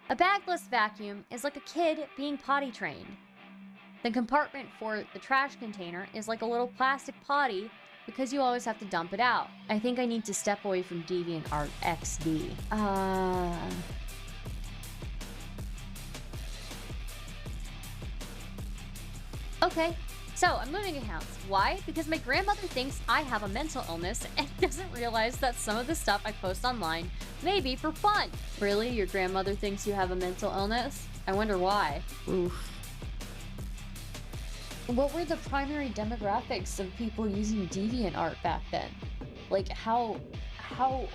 A bagless vacuum is like a kid being potty trained. The compartment for the trash container is like a little plastic potty because you always have to dump it out. I think I need to step away from DeviantArt XD. Okay, so I'm moving accounts. Why? Because my grandmother thinks I have a mental illness and doesn't realize that some of the stuff I post online may be for fun. Really? Your grandmother thinks you have a mental illness? I wonder why. Oof. What were the primary demographics of people using DeviantArt back then? Like, how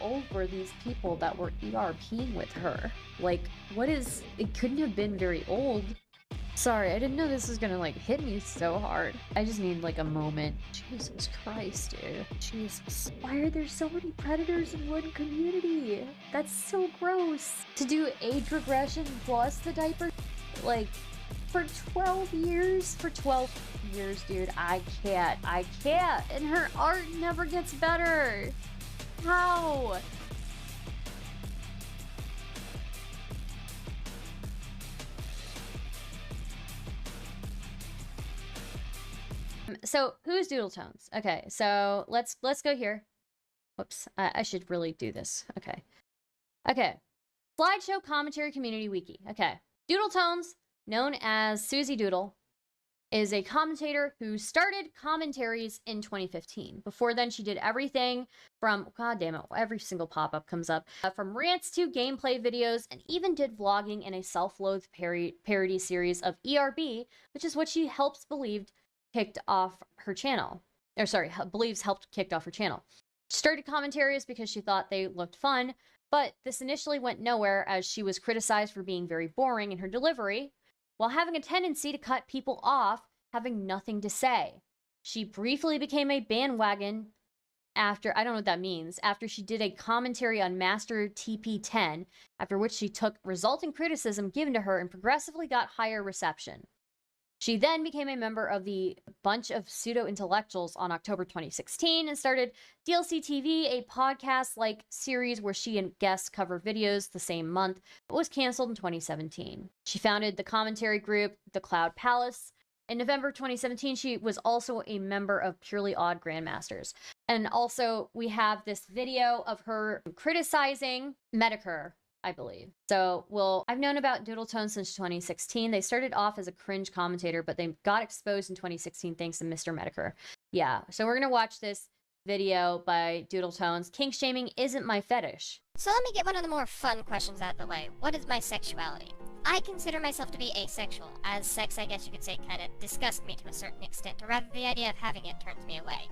old were these people that were ERPing with her? Like, it couldn't have been very old. Sorry, I didn't know this was gonna, like, hit me so hard. I just need, like, a moment. Jesus Christ, dude. Jesus. Why are there so many predators in one community? That's so gross. To do age regression plus the diaper, like, for 12 years? For 12 years, dude. I can't. And her art never gets better. How? So who's Doodletones? Okay, so let's go here. Whoops, I should really do this. Okay. Slideshow Commentary Community Wiki. Okay. Doodletones, known as Susie Doodle, is a commentator who started commentaries in 2015. Before then, she did everything from, god damn it, every single pop-up comes up, from rants to gameplay videos, and even did vlogging in a self-loathed parody series of ERB, which is what she believes kicked off her channel. She started commentaries because she thought they looked fun, but this initially went nowhere as she was criticized for being very boring in her delivery, while having a tendency to cut people off, having nothing to say. She briefly became a bandwagon after, I don't know what that means, after she did a commentary on Master TP10, after which she took resulting criticism given to her and progressively got higher reception. She then became a member of the Bunch of Pseudo-Intellectuals on October 2016 and started DLC TV, a podcast-like series where she and guests cover videos the same month, but was canceled in 2017. She founded the commentary group, The Cloud Palace. In November 2017, she was also a member of Purely Odd Grandmasters. And also, we have this video of her criticizing Medicare, I believe. So, I've known about Doodletone since 2016. They started off as a cringe commentator, but they got exposed in 2016 thanks to Mr. Medicare. Yeah, so we're gonna watch this video by Doodletones. Kink shaming isn't my fetish. So let me get one of the more fun questions out of the way. What is my sexuality? I consider myself to be asexual, as sex, I guess you could say, kind of disgusts me to a certain extent, or rather the idea of having it turns me away.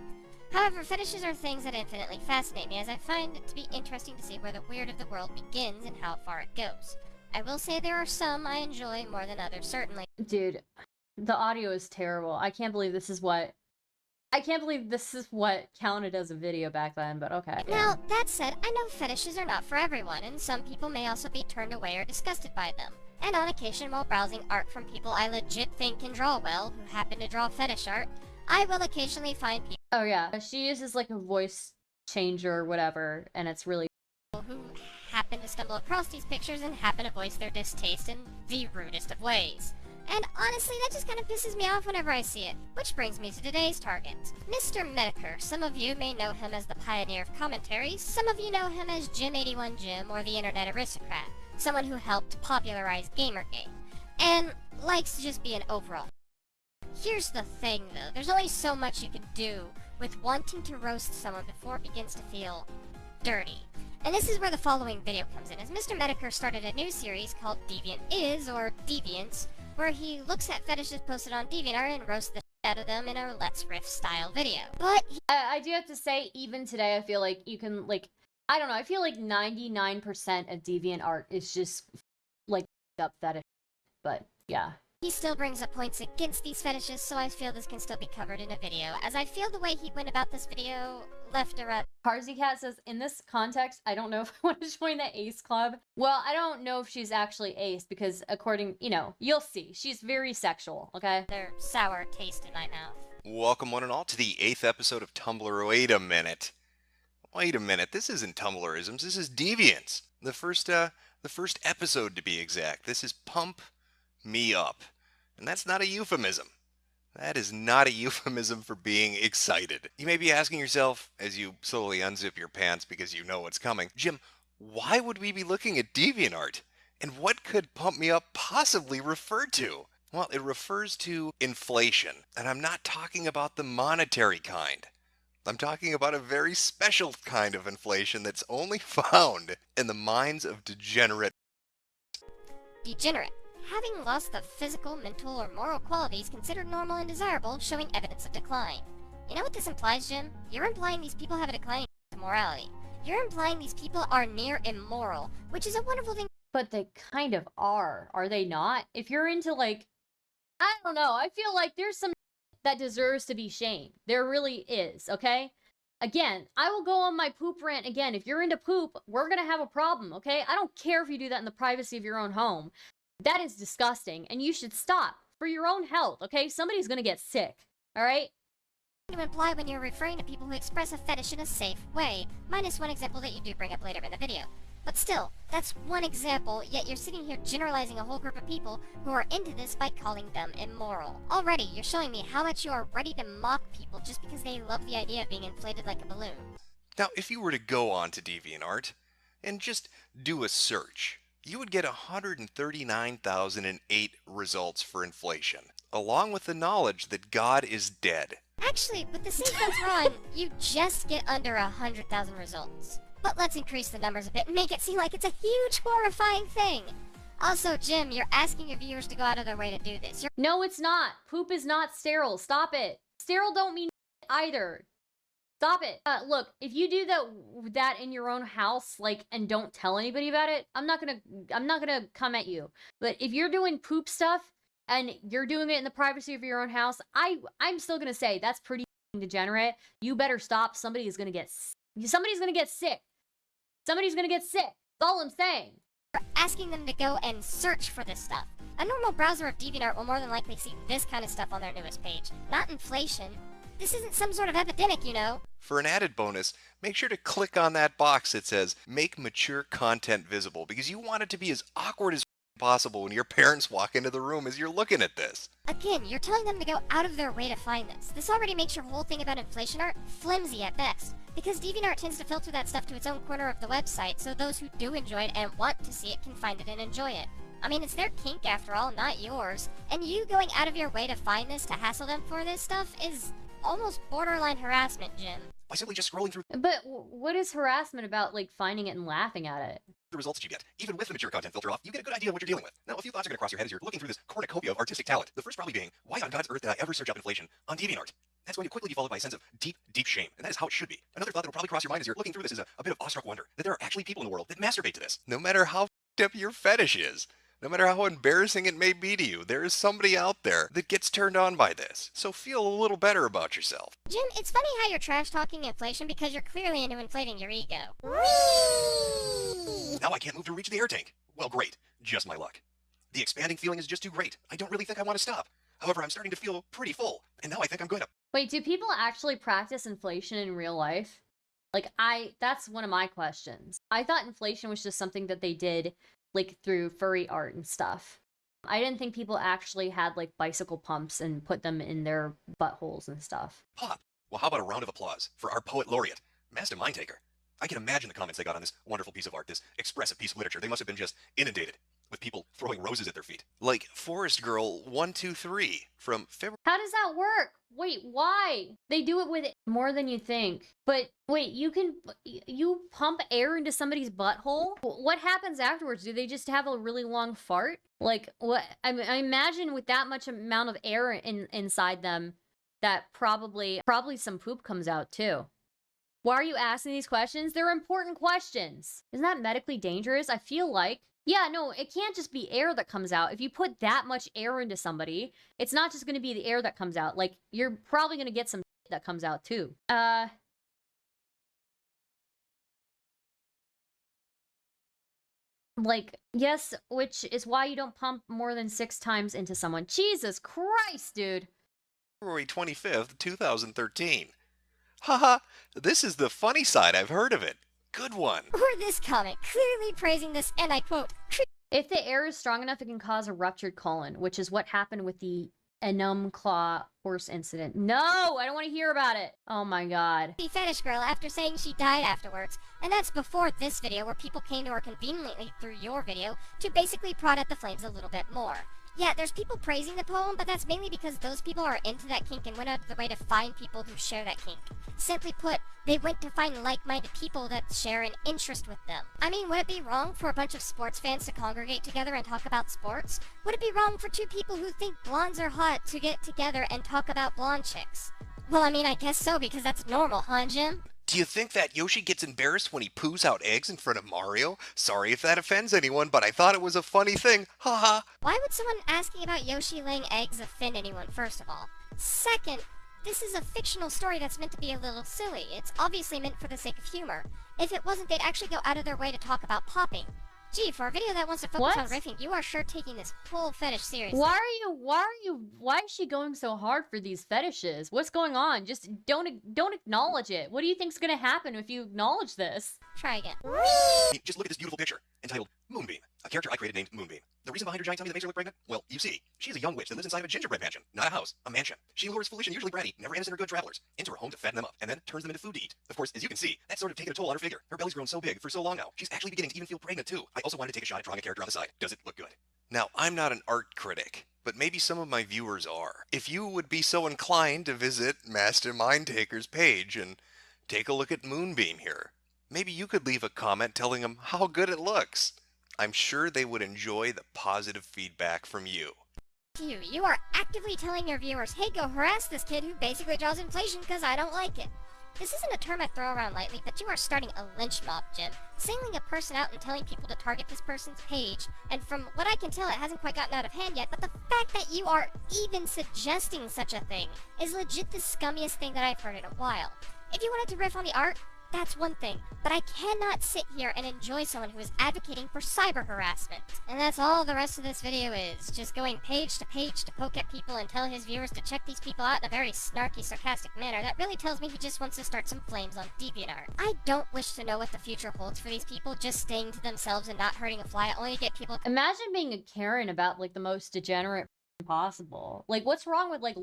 However, fetishes are things that infinitely fascinate me, as I find it to be interesting to see where the weird of the world begins and how far it goes. I will say there are some I enjoy more than others, certainly. Dude, the audio is terrible. I can't believe this is what counted as a video back then, but okay. Now, that said, I know fetishes are not for everyone, and some people may also be turned away or disgusted by them. And on occasion, while browsing art from people I legit think can draw well, who happen to draw fetish art, I will occasionally find people Oh yeah, she uses like a voice changer or whatever, and it's really who happen to stumble across these pictures and happen to voice their distaste in the rudest of ways. And honestly, that just kind of pisses me off whenever I see it. Which brings me to today's target. Mr. Medicare. Some of you may know him as the pioneer of commentaries, some of you know him as Jim81Jim or the Internet Aristocrat, someone who helped popularize Gamergate, and likes to just be an overall. Here's the thing though, there's only so much you can do with wanting to roast someone before it begins to feel dirty. And this is where the following video comes in, as Mr. Medicare started a new series called Deviant Is, or Deviants, where he looks at fetishes posted on DeviantArt and roasts the shit out of them in a Let's Riff style video. But I do have to say, even today, I feel like you can, like, I don't know, I feel like 99% of DeviantArt is just, like, up fetish, but yeah. He still brings up points against these fetishes, so I feel this can still be covered in a video, as I feel the way he went about this video left or right. Parzycat says, in this context, I don't know if I want to join the Ace Club. Well, I don't know if she's actually Ace, because according, you'll see. She's very sexual, okay? They're sour taste in my mouth. Welcome one and all to the 8th episode of Tumblr. Wait a minute. This isn't Tumblrisms, this is Deviants. The first The first episode, to be exact. This is Pump Me Up. And that's not a euphemism. That is not a euphemism for being excited. You may be asking yourself, as you slowly unzip your pants because you know what's coming, Jim, why would we be looking at DeviantArt? And what could Pump Me Up possibly refer to? Well, it refers to inflation. And I'm not talking about the monetary kind. I'm talking about a very special kind of inflation that's only found in the minds of degenerate. Degenerate. Having lost the physical, mental, or moral qualities considered normal and desirable, showing evidence of decline. You know what this implies, Jim? You're implying these people have a decline in morality. You're implying these people are near immoral, which is a wonderful thing. But they kind of are they not? If you're into, like, I don't know, I feel like there's some that deserves to be shamed. There really is, okay? Again, I will go on my poop rant again. If you're into poop, we're gonna have a problem, okay? I don't care if you do that in the privacy of your own home. That is disgusting, and you should stop for your own health, okay? Somebody's gonna get sick, all right? To imply when you're referring to people who express a fetish in a safe way, minus one example that you do bring up later in the video. But still, that's one example, yet you're sitting here generalizing a whole group of people who are into this by calling them immoral. Already, you're showing me how much you are ready to mock people just because they love the idea of being inflated like a balloon. Now, if you were to go on to DeviantArt and just do a search, you would get 139,008 results for inflation, along with the knowledge that God is dead. Actually, with the sequence run, you just get under 100,000 results. But let's increase the numbers a bit and make it seem like it's a huge, horrifying thing. Also, Jim, you're asking your viewers to go out of their way to do this. No, it's not. Poop is not sterile. Stop it. Sterile don't mean either. Stop it. Look, if you do that in your own house, like, and don't tell anybody about it, I'm not gonna come at you. But if you're doing poop stuff and you're doing it in the privacy of your own house, I'm still gonna say that's pretty degenerate. You better stop. Somebody's gonna get sick. Somebody's gonna get sick. That's all I'm saying. You're asking them to go and search for this stuff. A normal browser of DeviantArt will more than likely see this kind of stuff on their newest page, not inflation. This isn't some sort of epidemic, you know. For an added bonus, make sure to click on that box that says Make Mature Content Visible, because you want it to be as awkward as possible when your parents walk into the room as you're looking at this. Again, you're telling them to go out of their way to find this. This already makes your whole thing about inflation art flimsy at best, because DeviantArt tends to filter that stuff to its own corner of the website, so those who do enjoy it and want to see it can find it and enjoy it. I mean, it's their kink after all, not yours. And you going out of your way to find this, to hassle them for this stuff, is almost borderline harassment, Jim. By simply just scrolling through But what is harassment about, like, finding it and laughing at it? the results that you get, even with the mature content filter off, you get a good idea of what you're dealing with. Now, a few thoughts are going to cross your head as you're looking through this cornucopia of artistic talent. The first probably being, why on God's earth did I ever search up inflation on DeviantArt? That's going to quickly be followed by a sense of deep, deep shame, and that is how it should be. Another thought that will probably cross your mind as you're looking through this is a bit of awestruck wonder that there are actually people in the world that masturbate to this. No matter how f***ed up your fetish is, no matter how embarrassing it may be to you, there is somebody out there that gets turned on by this. So feel a little better about yourself. Jim, it's funny how you're trash-talking inflation because you're clearly into inflating your ego. Now I can't move to reach the air tank. Well, great. Just my luck. The expanding feeling is just too great. I don't really think I want to stop. However, I'm starting to feel pretty full, and now I think I'm going to. Wait, do people actually practice inflation in real life? Like, that's one of my questions. I thought inflation was just something that they did, like, through furry art and stuff. I didn't think people actually had, like, bicycle pumps and put them in their buttholes and stuff. Pop. Well, how about a round of applause for our poet laureate, Master Mindtaker? I can imagine the comments they got on this wonderful piece of art, this expressive piece of literature. They must have been just inundated with people throwing roses at their feet. Like Forest Girl 123 from February. How does that work? Wait, why? They do it with more than you think. But wait, you pump air into somebody's butthole? What happens afterwards? Do they just have a really long fart? Like, what? I imagine with that much amount of air inside them, that probably some poop comes out too. Why are you asking these questions? They're important questions. Isn't that medically dangerous? I feel like. Yeah, no, it can't just be air that comes out. If you put that much air into somebody, it's not just going to be the air that comes out. Like, you're probably going to get some that comes out too. Like, yes, which is why you don't pump more than 6 times into someone. Jesus Christ, dude. February 25th, 2013. Haha, this is the funny side I've heard of it. Good one. Or this comment, clearly praising this, and I quote, If the air is strong enough, it can cause a ruptured colon, which is what happened with the Enumclaw horse incident. No, I don't want to hear about it. Oh my god. creepy fetish girl after saying she died afterwards. And that's before this video where people came to her conveniently through your video to basically prod at the flames a little bit more. Yeah, there's people praising the poem, but that's mainly because those people are into that kink and went out of their way to find people who share that kink. Simply put, they went to find like-minded people that share an interest with them. I mean, would it be wrong for a bunch of sports fans to congregate together and talk about sports? Would it be wrong for two people who think blondes are hot to get together and talk about blonde chicks? Well, I mean, I guess so, because that's normal, huh, Jim? Do you think that Yoshi gets embarrassed when he poos out eggs in front of Mario? Sorry if that offends anyone, but I thought it was a funny thing. Haha. Why would someone asking about Yoshi laying eggs offend anyone, first of all? Second, this is a fictional story that's meant to be a little silly. It's obviously meant for the sake of humor. If it wasn't, they'd actually go out of their way to talk about popping. Gee, for a video that wants to focus on riffing, you are sure taking this whole fetish seriously. Why is she going so hard for these fetishes? What's going on? Just don't acknowledge it. What do you think's gonna happen if you acknowledge this? Try again. Just look at this beautiful picture, entitled Moonbeam, a character I created named Moonbeam. The reason behind her giant tummy that makes her look pregnant? Well, you see, she is a young witch that lives inside of a gingerbread mansion, not a house, a mansion. She lures foolish and usually bratty, never innocent or good travelers, into her home to fatten them up, and then turns them into food to eat. Of course, as you can see, that's sort of taken a toll on her figure. Her belly's grown so big for so long now, she's actually beginning to even feel pregnant too. I also wanted to take a shot at drawing a character on the side. Does it look good? Now, I'm not an art critic, but maybe some of my viewers are. If you would be so inclined to visit Master Mindtaker's page and take a look at Moonbeam here, maybe you could leave a comment telling them how good it looks. I'm sure they would enjoy the positive feedback from you. You are actively telling your viewers, hey, go harass this kid who basically draws inflation because I don't like it. This isn't a term I throw around lightly, but you are starting a lynch mob, Jim. Singling a person out and telling people to target this person's page, and from what I can tell, it hasn't quite gotten out of hand yet, but the fact that you are even suggesting such a thing is legit the scummiest thing that I've heard in a while. If you wanted to riff on the art, that's one thing, but I cannot sit here and enjoy someone who is advocating for cyber harassment. And that's all the rest of this video is, just going page to poke at people and tell his viewers to check these people out in a very snarky, sarcastic manner that really tells me he just wants to start some flames on DeviantArt. I don't wish to know what the future holds for these people, just staying to themselves and not hurting a fly, only to get people— Imagine being a Karen about, like, the most degenerate possible. Like, what's wrong with, like,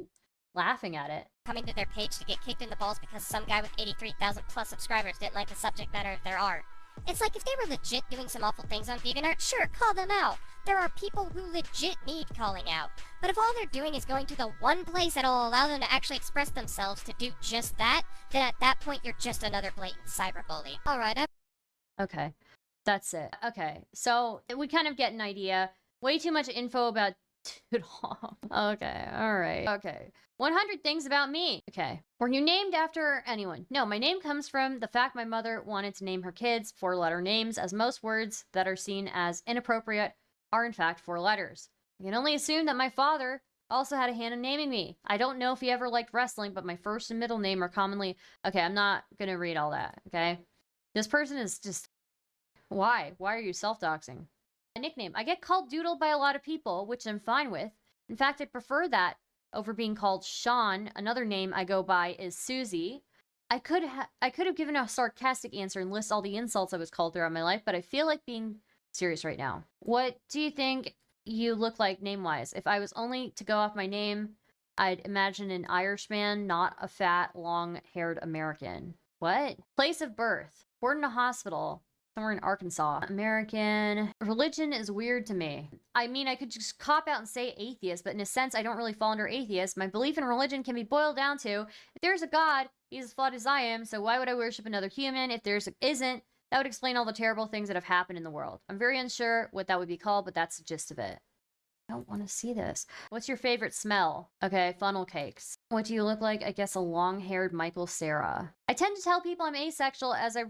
laughing at it? Coming to their page to get kicked in the balls because some guy with 83,000 plus subscribers didn't like the subject matter of their art. It's like if they were legit doing some awful things on DeviantArt, sure, call them out. There are people who legit need calling out. But if all they're doing is going to the one place that'll allow them to actually express themselves to do just that, then at that point you're just another blatant cyberbully. Alright, Okay, that's it. Okay, so we kind of get an idea. Way too much info about Doodle. Okay, alright. Okay. 100 things about me. Okay. Were you named after anyone? No, my name comes from the fact my mother wanted to name her kids 4-letter names, as most words that are seen as inappropriate are in fact 4 letters. I can only assume that my father also had a hand in naming me. I don't know if he ever liked wrestling, but my first and middle name are commonly— Okay, I'm not gonna read all that, okay? This person is just— Why? Why are you self-doxing? A nickname. I get called Doodle by a lot of people, which I'm fine with. In fact, I prefer that over being called Sean. Another name I go by is Susie. I could have given a sarcastic answer and list all the insults I was called throughout my life, but I feel like being serious right now. What do you think you look like name-wise? If I was only to go off my name, I'd imagine an Irishman, not a fat, long-haired American. What? Place of birth. Born in a hospital. Somewhere in Arkansas. American. Religion is weird to me. I mean, I could just cop out and say atheist, but in a sense, I don't really fall under atheist. My belief in religion can be boiled down to, if there's a God, he's as flawed as I am, so why would I worship another human? If there isn't, that would explain all the terrible things that have happened in the world. I'm very unsure what that would be called, but that's the gist of it. I don't want to see this. What's your favorite smell? Okay, funnel cakes. What do you look like? I guess a long-haired Michael Cera. I tend to tell people I'm asexual as I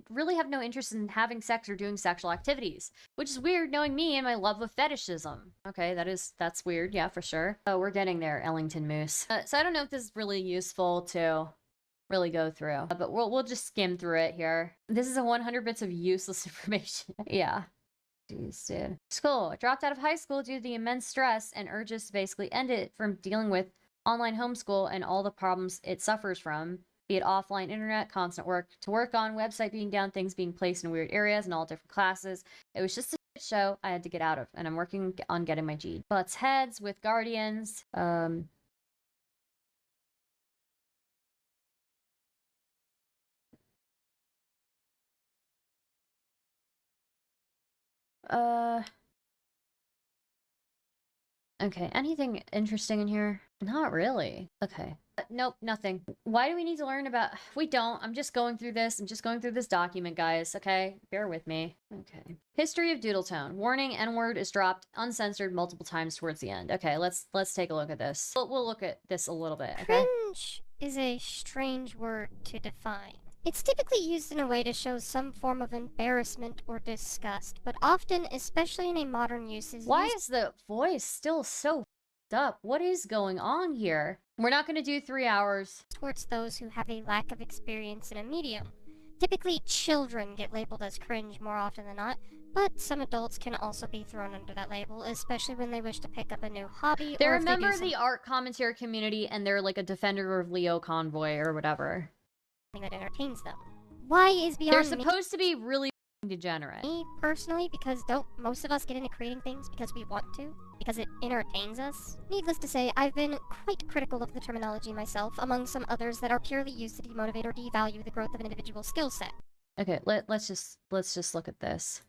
really have no interest in having sex or doing sexual activities, which is weird knowing me and my love of fetishism. Okay, that's weird, yeah, for sure. Oh, we're getting there, Ellington Moose. So I don't know if this is really useful to really go through, but we'll just skim through it here. This is a 100 bits of useless information. Yeah. Jeez, dude. School. I dropped out of high school due to the immense stress and urges to basically end it from dealing with online homeschool and all the problems it suffers from. be it offline internet, constant work to work on, website being down, things being placed in weird areas in all different classes. It was just a shit show I had to get out of, and I'm working on getting my G. Butts heads with guardians. Okay, anything interesting in here? Not really. Okay. Nope, nothing. Why do we need to learn about... We don't. I'm just going through this. I'm just going through this document, guys. Okay? Bear with me. Okay. History of Doodletone. Warning, N-word is dropped uncensored multiple times towards the end. Okay, let's take a look at this. We'll look at this a little bit, okay? Cringe is a strange word to define. It's typically used in a way to show some form of embarrassment or disgust, but often, especially in a modern use, is Why is the voice still so f***ed up? What is going on here? We're not going to do 3 hours. Towards those who have a lack of experience in a medium. Typically, children get labeled as cringe more often than not, but some adults can also be thrown under that label, especially when they wish to pick up a new hobby. They're a member of the art commentary community, and they're like a defender of Lio Convoy or whatever. That entertains them. Why is beyond They're supposed to be really degenerate. Me, personally, because don't most of us get into creating things because we want to? Because it entertains us? Needless to say, I've been quite critical of the terminology myself, among some others that are purely used to demotivate or devalue the growth of an individual skill set. Okay, let's just look at this.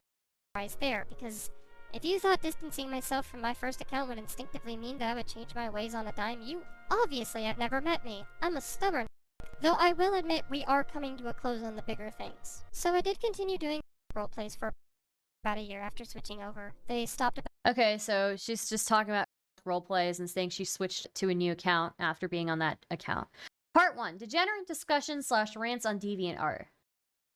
Right there, because if you thought distancing myself from my first account would instinctively mean that I would change my ways on a dime, you obviously have never met me. I'm a stubborn. Though I will admit we are coming to a close on the bigger things. So I did continue doing roleplays for about a year after switching over. They stopped about— Okay, so she's just talking about roleplays and saying she switched to a new account after being on that account. Part 1. Degenerate discussion / rants on DeviantArt.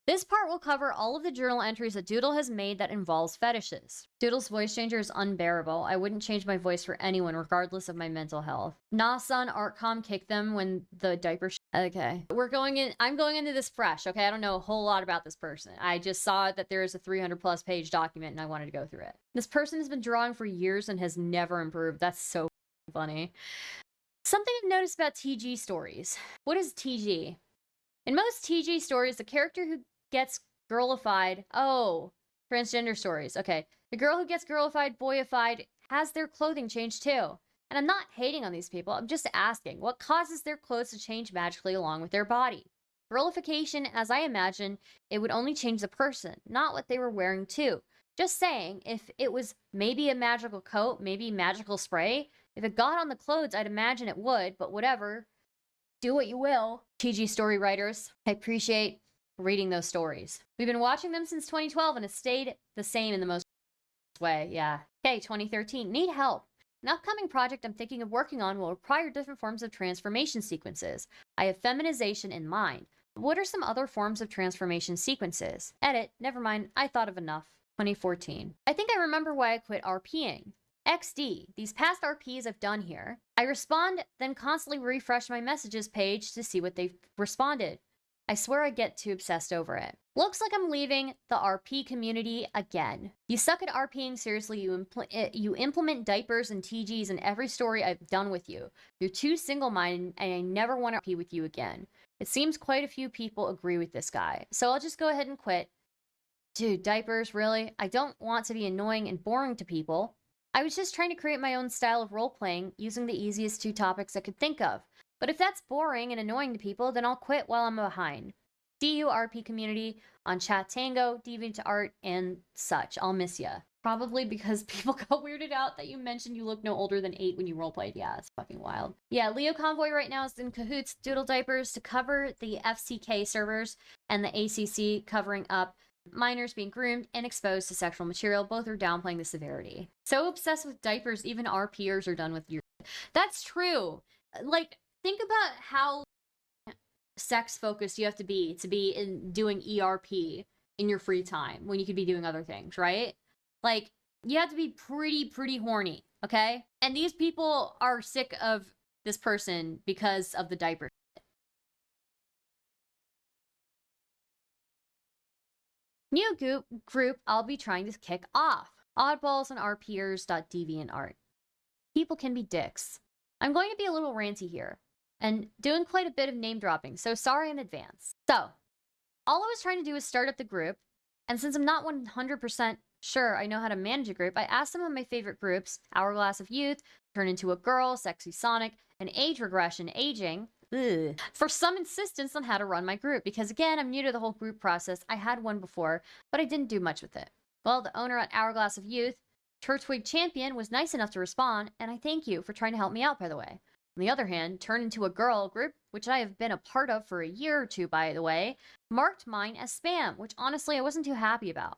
This part will cover all of the journal entries that Doodle has made that involves fetishes. Doodle's voice changer is unbearable. I wouldn't change my voice for anyone, regardless of my mental health. Nasan Artcom kicked them when the diaper Okay. I'm going into this fresh, okay? I don't know a whole lot about this person. I just saw that there is a 300+ page document and I wanted to go through it. This person has been drawing for years and has never improved. That's so funny. Something I've noticed about TG stories. What is TG? In most TG stories, the character who gets girlified. Oh, transgender stories. Okay. The girl who gets girlified, boyified, has their clothing changed too. And I'm not hating on these people. I'm just asking, what causes their clothes to change magically along with their body? Girlification, as I imagine, it would only change the person, not what they were wearing too. Just saying, if it was maybe a magical coat, maybe magical spray, if it got on the clothes, I'd imagine it would, but whatever. Do what you will. TG story writers, I appreciate reading those stories. We've been watching them since 2012 and it stayed the same in the most way. Yeah. Okay, 2013. Need help. An upcoming project I'm thinking of working on will require different forms of transformation sequences. I have feminization in mind. But what are some other forms of transformation sequences? Edit. Never mind. I thought of enough. 2014. I think I remember why I quit RPing. XD. These past RPs I've done here. I respond, then constantly refresh my messages page to see what they've responded. I swear I get too obsessed over it. Looks like I'm leaving the RP community again. You suck at RPing seriously. You implement diapers and TGs in every story I've done with you. You're too single-minded and I never want to RP with you again. It seems quite a few people agree with this guy. So I'll just go ahead and quit. Dude, diapers, really? I don't want to be annoying and boring to people. I was just trying to create my own style of role-playing using the easiest 2 topics I could think of. But if that's boring and annoying to people, then I'll quit while I'm behind. See you, RP community, on Chat Tango, DeviantArt, and such. I'll miss ya. Probably because people got weirded out that you mentioned you look no older than 8 when you roleplayed. Yeah, it's fucking wild. Yeah, Lio Convoy right now is in cahoots Doodle Diapers to cover the FCK servers and the ACC covering up minors being groomed and exposed to sexual material. Both are downplaying the severity. So obsessed with diapers, even RPers are done with your... That's true. Like, think about how sex focused you have to be in doing ERP in your free time when you could be doing other things, right? Like, you have to be pretty horny, okay? And these people are sick of this person because of the diaper. New group I'll be trying to kick off. Oddballs and RPers.deviantart. People can be dicks. I'm going to be a little ranty here. and doing quite a bit of name dropping, so sorry in advance. So, all I was trying to do was start up the group, and since I'm not 100% sure I know how to manage a group, I asked some of my favorite groups, Hourglass of Youth, Turn Into a Girl, Sexy Sonic, and Age Regression Aging, for some insistence on how to run my group, because again, I'm new to the whole group process. I had one before, but I didn't do much with it. Well, the owner at Hourglass of Youth, Turtwig Champion, was nice enough to respond, and I thank you for trying to help me out, by the way. On the other hand, Turn Into a Girl group, which I have been a part of for a year or two, by the way, marked mine as spam, which honestly I wasn't too happy about.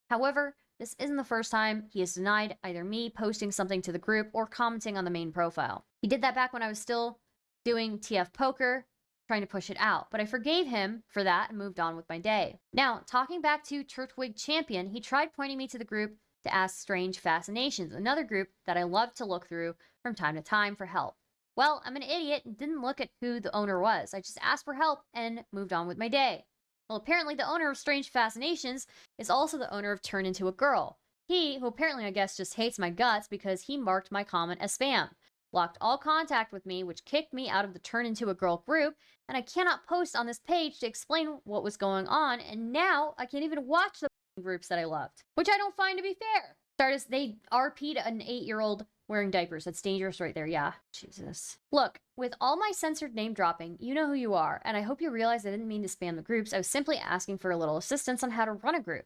However, this isn't the first time he has denied either me posting something to the group or commenting on the main profile. He did that back when I was still doing TF Poker, trying to push it out, but I forgave him for that and moved on with my day. Now, talking back to Turtwig Champion, he tried pointing me to the group to ask Strange Fascinations, another group that I love to look through from time to time for help. Well, I'm an idiot and didn't look at who the owner was. I just asked for help and moved on with my day. Well, apparently the owner of Strange Fascinations is also the owner of Turn Into a Girl. He, who apparently I guess just hates my guts because he marked my comment as spam, blocked all contact with me, which kicked me out of the Turn Into a Girl group, and I cannot post on this page to explain what was going on, and now I can't even watch the groups that I loved, which I don't find to be fair. Stardust, they RP'd an 8-year-old wearing diapers. That's dangerous right there. Yeah. Jesus. Look, with all my censored name dropping, you know who you are, and I hope you realize I didn't mean to spam the groups. I was simply asking for a little assistance on how to run a group.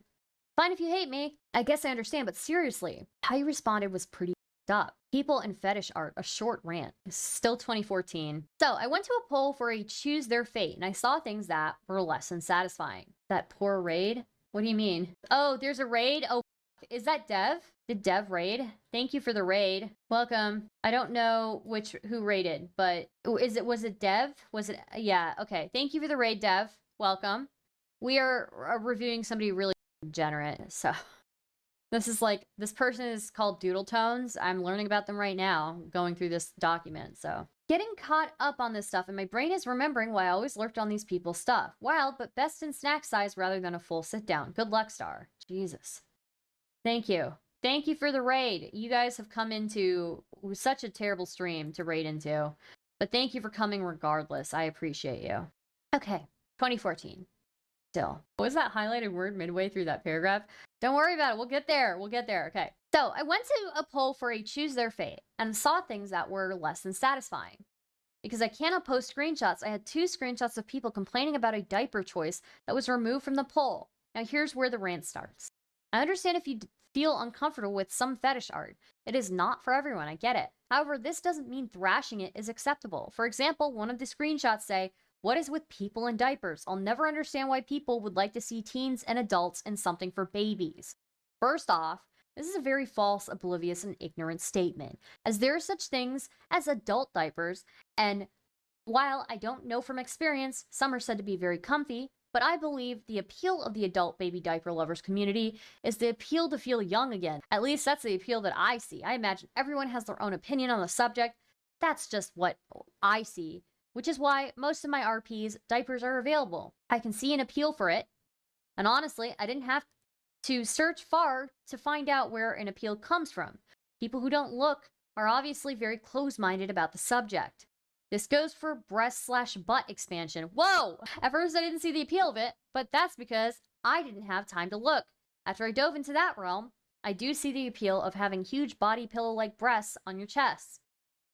Fine if you hate me. I guess I understand, but seriously, how you responded was pretty up. People and fetish art, a short rant. It's still 2014. So I went to a poll for a choose their fate, and I saw things that were less than satisfying. That poor raid? What do you mean? Oh, there's a raid? Oh, is that Dev? Did Dev raid? Thank you for the raid. Welcome. I don't know who raided, but was it Dev? Was it? Yeah, okay. Thank you for the raid, Dev. Welcome. We are reviewing somebody really degenerate, so this person is called Doodletones. I'm learning about them right now, going through this document, so. Getting caught up on this stuff, and my brain is remembering why I always lurked on these people's stuff. Wild, but best in snack size rather than a full sit down. Good luck, Star. Jesus. Thank you. Thank you for the raid. You guys have come into such a terrible stream to raid into, but thank you for coming regardless. I appreciate you. Okay, 2014. Still. What was that highlighted word midway through that paragraph? Don't worry about it. We'll get there. We'll get there. Okay. So I went to a poll for a choose their fate and saw things that were less than satisfying. Because I cannot post screenshots, I had 2 screenshots of people complaining about a diaper choice that was removed from the poll. Now here's where the rant starts. I understand if you feel uncomfortable with some fetish art. It is not for everyone. I get it. However, this doesn't mean thrashing it is acceptable. For example, one of the screenshots say, "What is with people in diapers? I'll never understand why people would like to see teens and adults in something for babies." First off, this is a very false, oblivious, and ignorant statement, as there are such things as adult diapers, and while I don't know from experience, some are said to be very comfy, but I believe the appeal of the adult baby diaper lovers community is the appeal to feel young again. At least that's the appeal that I see. I imagine everyone has their own opinion on the subject. That's just what I see, which is why most of my RPs diapers are available. I can see an appeal for it, and honestly, I didn't have to search far to find out where an appeal comes from. People who don't look are obviously very close-minded about the subject. This goes for breast/butt expansion. Whoa! At first I didn't see the appeal of it, but that's because I didn't have time to look. After I dove into that realm, I do see the appeal of having huge body pillow-like breasts on your chest.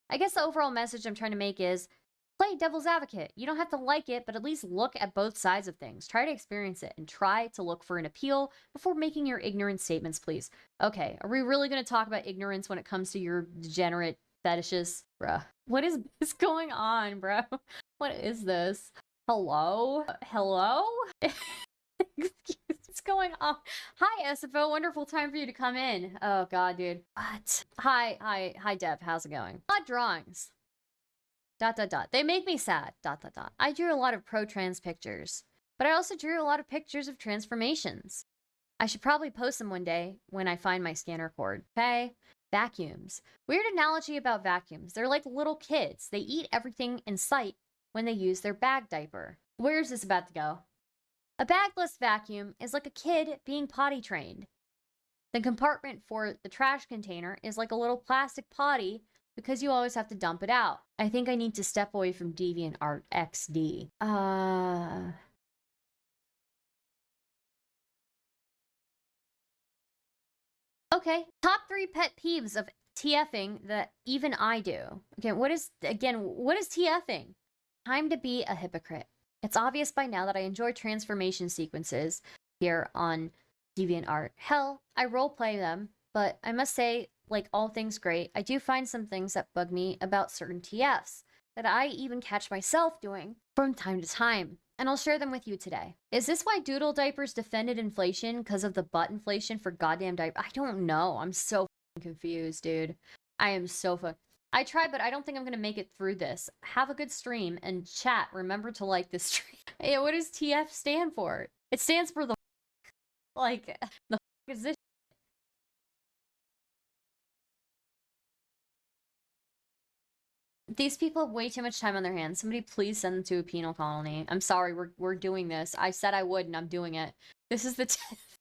I guess the overall message I'm trying to make is, play devil's advocate. You don't have to like it, but at least look at both sides of things. Try to experience it and try to look for an appeal before making your ignorant statements, please. Okay, are we really going to talk about ignorance when it comes to your degenerate fetishes? Bruh. What is this going on, bro? What is this? Hello? Hello? Excuse, what's going on? Hi, SFO. Wonderful time for you to come in. Oh, God, dude. What? Hi, Deb. How's it going? Odd drawings. ... They make me sad. ... I drew a lot of pro-trans pictures, but I also drew a lot of pictures of transformations. I should probably post them one day when I find my scanner cord. Okay? Vacuums. Weird analogy about vacuums. They're like little kids. They eat everything in sight when they use their bag diaper. Where's this about to go? A bagless vacuum is like a kid being potty trained. The compartment for the trash container is like a little plastic potty because you always have to dump it out. I think I need to step away from DeviantArt XD. Okay, top 3 pet peeves of TFing that even I do. What is TFing? Time to be a hypocrite. It's obvious by now that I enjoy transformation sequences here on DeviantArt. Hell, I roleplay them, but I must say, like all things great, I do find some things that bug me about certain TFs that I even catch myself doing from time to time. And I'll share them with you today. Is this why Doodle Diapers defended inflation because of the butt inflation for goddamn diaper? I don't know. I'm so confused, dude. I am so I tried, but I don't think I'm gonna make it through this. Have a good stream and chat. Remember to like this stream. Hey, what does TF stand for? It stands for the like the is this? These people have way too much time on their hands. Somebody please send them to a penal colony. I'm sorry, we're doing this. I said I would, and I'm doing it. This is the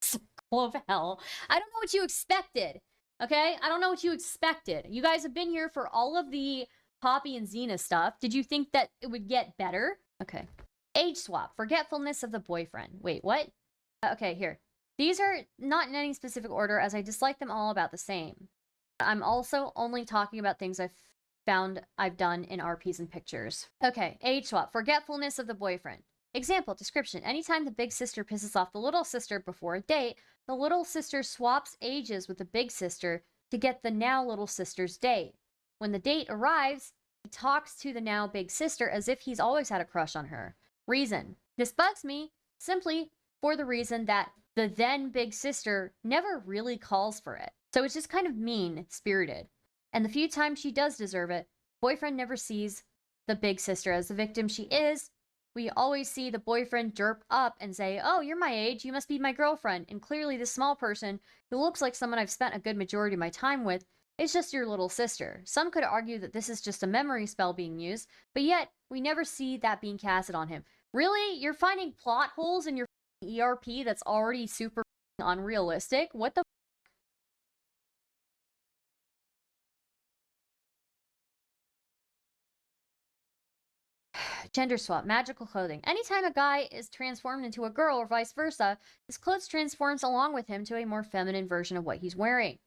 circle of hell. I don't know what you expected. Okay? I don't know what you expected. You guys have been here for all of the Poppy and Xena stuff. Did you think that it would get better? Okay. Age swap. Forgetfulness of the boyfriend. Wait, what? Okay, here. These are not in any specific order, as I dislike them all about the same. I'm also only talking about things I've done in RPs and pictures. Okay, age swap. Forgetfulness of the boyfriend. Example, description. Anytime the big sister pisses off the little sister before a date, the little sister swaps ages with the big sister to get the now little sister's date. When the date arrives, he talks to the now big sister as if he's always had a crush on her. Reason. This bugs me simply for the reason that the then big sister never really calls for it. So it's just kind of mean-spirited. And the few times she does deserve it, boyfriend never sees the big sister as the victim she is. We always see the boyfriend derp up and say, "Oh, you're my age, you must be my girlfriend." And clearly this small person, who looks like someone I've spent a good majority of my time with, is just your little sister. Some could argue that this is just a memory spell being used, but yet we never see that being casted on him. Really? You're finding plot holes in your ERP that's already super unrealistic? What the Gender swap, magical clothing. Anytime a guy is transformed into a girl or vice versa, his clothes transforms along with him to a more feminine version of what he's wearing.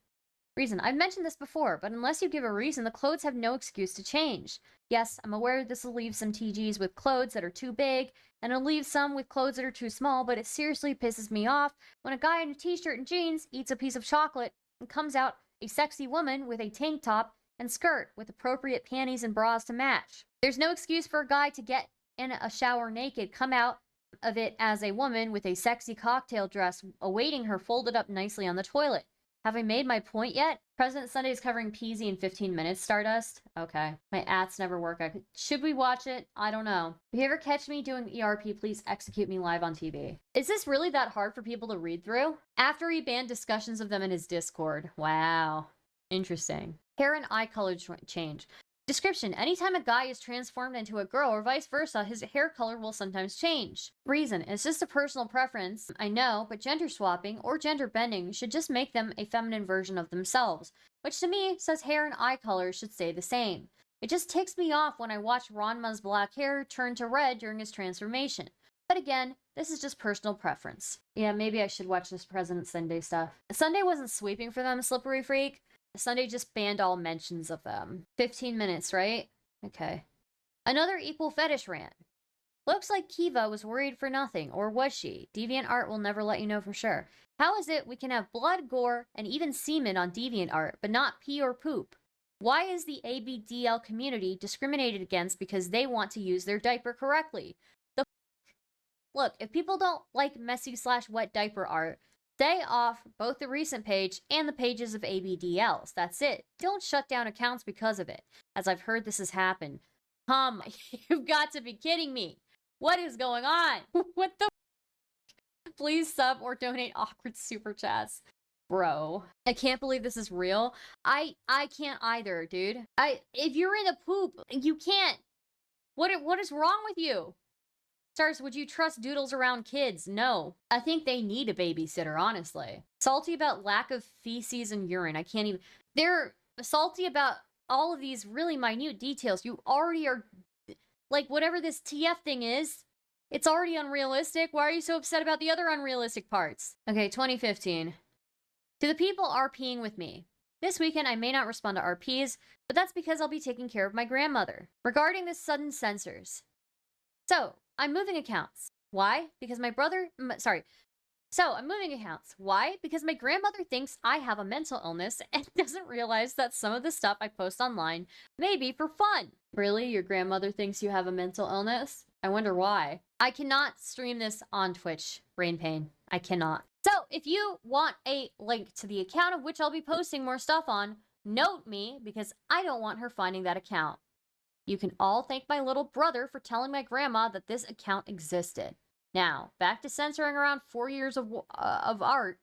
Reason. I've mentioned this before, but unless you give a reason, the clothes have no excuse to change. Yes, I'm aware this will leave some TGs with clothes that are too big, and it'll leave some with clothes that are too small, but it seriously pisses me off when a guy in a t-shirt and jeans eats a piece of chocolate and comes out a sexy woman with a tank top and skirt with appropriate panties and bras to match. There's no excuse for a guy to get in a shower naked, come out of it as a woman with a sexy cocktail dress awaiting her folded up nicely on the toilet. Have I made my point yet? President Sunday is covering Peasy in 15 minutes, Stardust? Okay. My ads never work. Should we watch it? I don't know. If you ever catch me doing ERP, please execute me live on TV. Is this really that hard for people to read through? After he banned discussions of them in his Discord. Wow. Interesting. Hair and eye color change. Description. Anytime a guy is transformed into a girl or vice versa, his hair color will sometimes change. Reason. It's just a personal preference, I know, but gender swapping or gender bending should just make them a feminine version of themselves, which to me says hair and eye color should stay the same. It just ticks me off when I watch Ranma's black hair turn to red during his transformation. But again, this is just personal preference. Yeah, maybe I should watch this President Sunday stuff. Sunday wasn't sweeping for them, Slippery Freak. Sunday just banned all mentions of them. 15 minutes, right? Okay. Another equal fetish rant. Looks like Kiva was worried for nothing, or was she? DeviantArt will never let you know for sure. How is it we can have blood, gore, and even semen on DeviantArt, but not pee or poop? Why is the ABDL community discriminated against because they want to use their diaper correctly? Look, if people don't like messy/wet diaper art, stay off both the recent page and the pages of ABDLs. That's it. Don't shut down accounts because of it, as I've heard this has happened. You've got to be kidding me. What is going on? What the Please sub or donate awkward super chats. Bro, I can't believe this is real. I can't either, dude. If you're in a poop, you can't. What is wrong with you? Stars, would you trust doodles around kids? No. I think they need a babysitter, honestly. Salty about lack of feces and urine. I can't even... They're salty about all of these really minute details. You already are, like, whatever this TF thing is, it's already unrealistic. Why are you so upset about the other unrealistic parts? Okay, 2015. To the people RPing with me. This weekend, I may not respond to RPs, but that's because I'll be taking care of my grandmother. Regarding the sudden censors. So, I'm moving accounts. Why? Because my brother... So, I'm moving accounts. Why? Because my grandmother thinks I have a mental illness and doesn't realize that some of the stuff I post online may be for fun. Really? Your grandmother thinks you have a mental illness? I wonder why. I cannot stream this on Twitch, Brain Pain. I cannot. So, if you want a link to the account of which I'll be posting more stuff on, note me because I don't want her finding that account. You can all thank my little brother for telling my grandma that this account existed. Now, back to censoring around 4 years of art.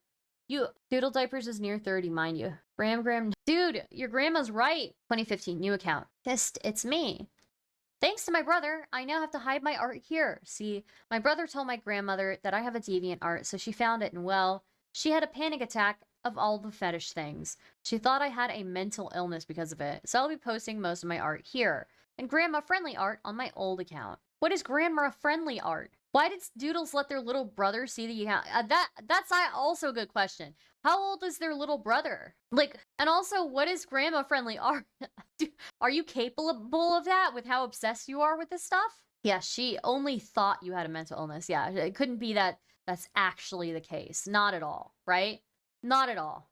Doodle Diapers is near 30, mind you. Dude, your grandma's right. 2015, new account. It's me. Thanks to my brother, I now have to hide my art here. See, my brother told my grandmother that I have a deviant art, so she found it, and well, she had a panic attack of all the fetish things. She thought I had a mental illness because of it, so I'll be posting most of my art here, and grandma-friendly art on my old account. What is grandma-friendly art? Why did Doodles let their little brother see the account? That's also a good question. How old is their little brother? Like, and also, what is grandma-friendly art? Are you capable of that with how obsessed you are with this stuff? Yeah, she only thought you had a mental illness. Yeah, it couldn't be that that's actually the case. Not at all, right? Not at all.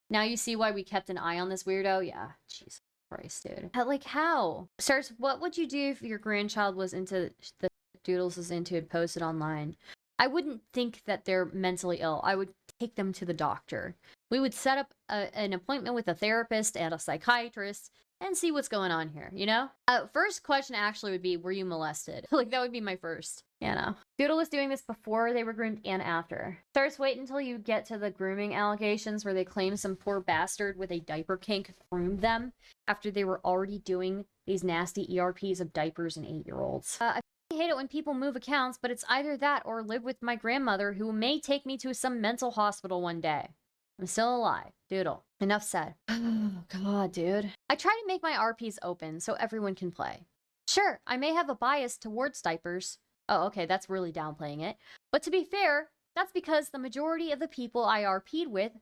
Now you see why we kept an eye on this weirdo? Yeah, Jesus Christ, dude. Like, how? Stars, what would you do if your grandchild was into the Doodles is into and posted online? I wouldn't think that they're mentally ill. I would take them to the doctor. We would set up an appointment with a therapist and a psychiatrist and see what's going on here, you know? First question actually would be, were you molested? Like, that would be my first. You know. Doodle was doing this before they were groomed and after. Stars, wait until you get to the grooming allegations where they claim some poor bastard with a diaper kink groomed them after they were already doing these nasty ERPs of diapers and 8-year-olds. I hate it when people move accounts, but it's either that or live with my grandmother who may take me to some mental hospital one day. I'm still alive. Doodle. Enough said. Oh, God, dude. I try to make my RPs open so everyone can play. Sure, I may have a bias towards diapers. Oh, okay, that's really downplaying it. But to be fair, that's because the majority of the people I RP'd with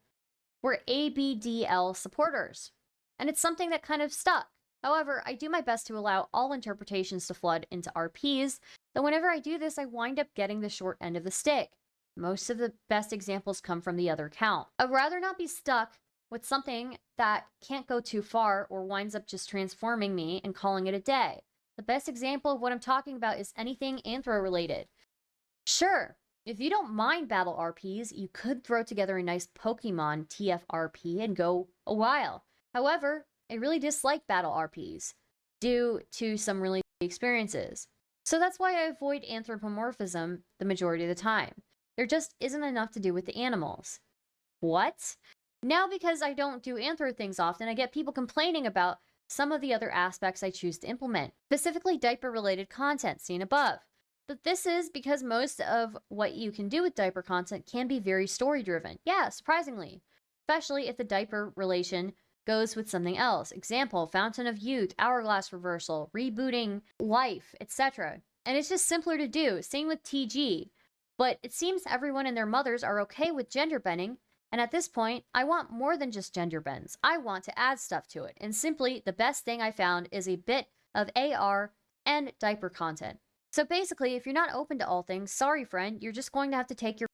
were ABDL supporters. And it's something that kind of stuck. However, I do my best to allow all interpretations to flood into RPs, though whenever I do this, I wind up getting the short end of the stick. Most of the best examples come from the other account. I'd rather not be stuck with something that can't go too far or winds up just transforming me and calling it a day. The best example of what I'm talking about is anything anthro-related. Sure, if you don't mind battle RPs, you could throw together a nice Pokemon TFRP and go a while. However, I really dislike battle RPs due to some really experiences. So that's why I avoid anthropomorphism the majority of the time. There just isn't enough to do with the animals. What? Now because I don't do anthro things often, I get people complaining about some of the other aspects I choose to implement, specifically diaper-related content seen above. But this is because most of what you can do with diaper content can be very story-driven. Yeah, surprisingly. Especially if the diaper relation goes with something else. Example, Fountain of Youth, Hourglass Reversal, Rebooting Life, etc. And it's just simpler to do. Same with TG. But it seems everyone and their mothers are okay with gender bending, and at this point, I want more than just gender bends. I want to add stuff to it, and simply, the best thing I found is a bit of AR and diaper content. So basically, if you're not open to all things, sorry friend, you're just going to have to take your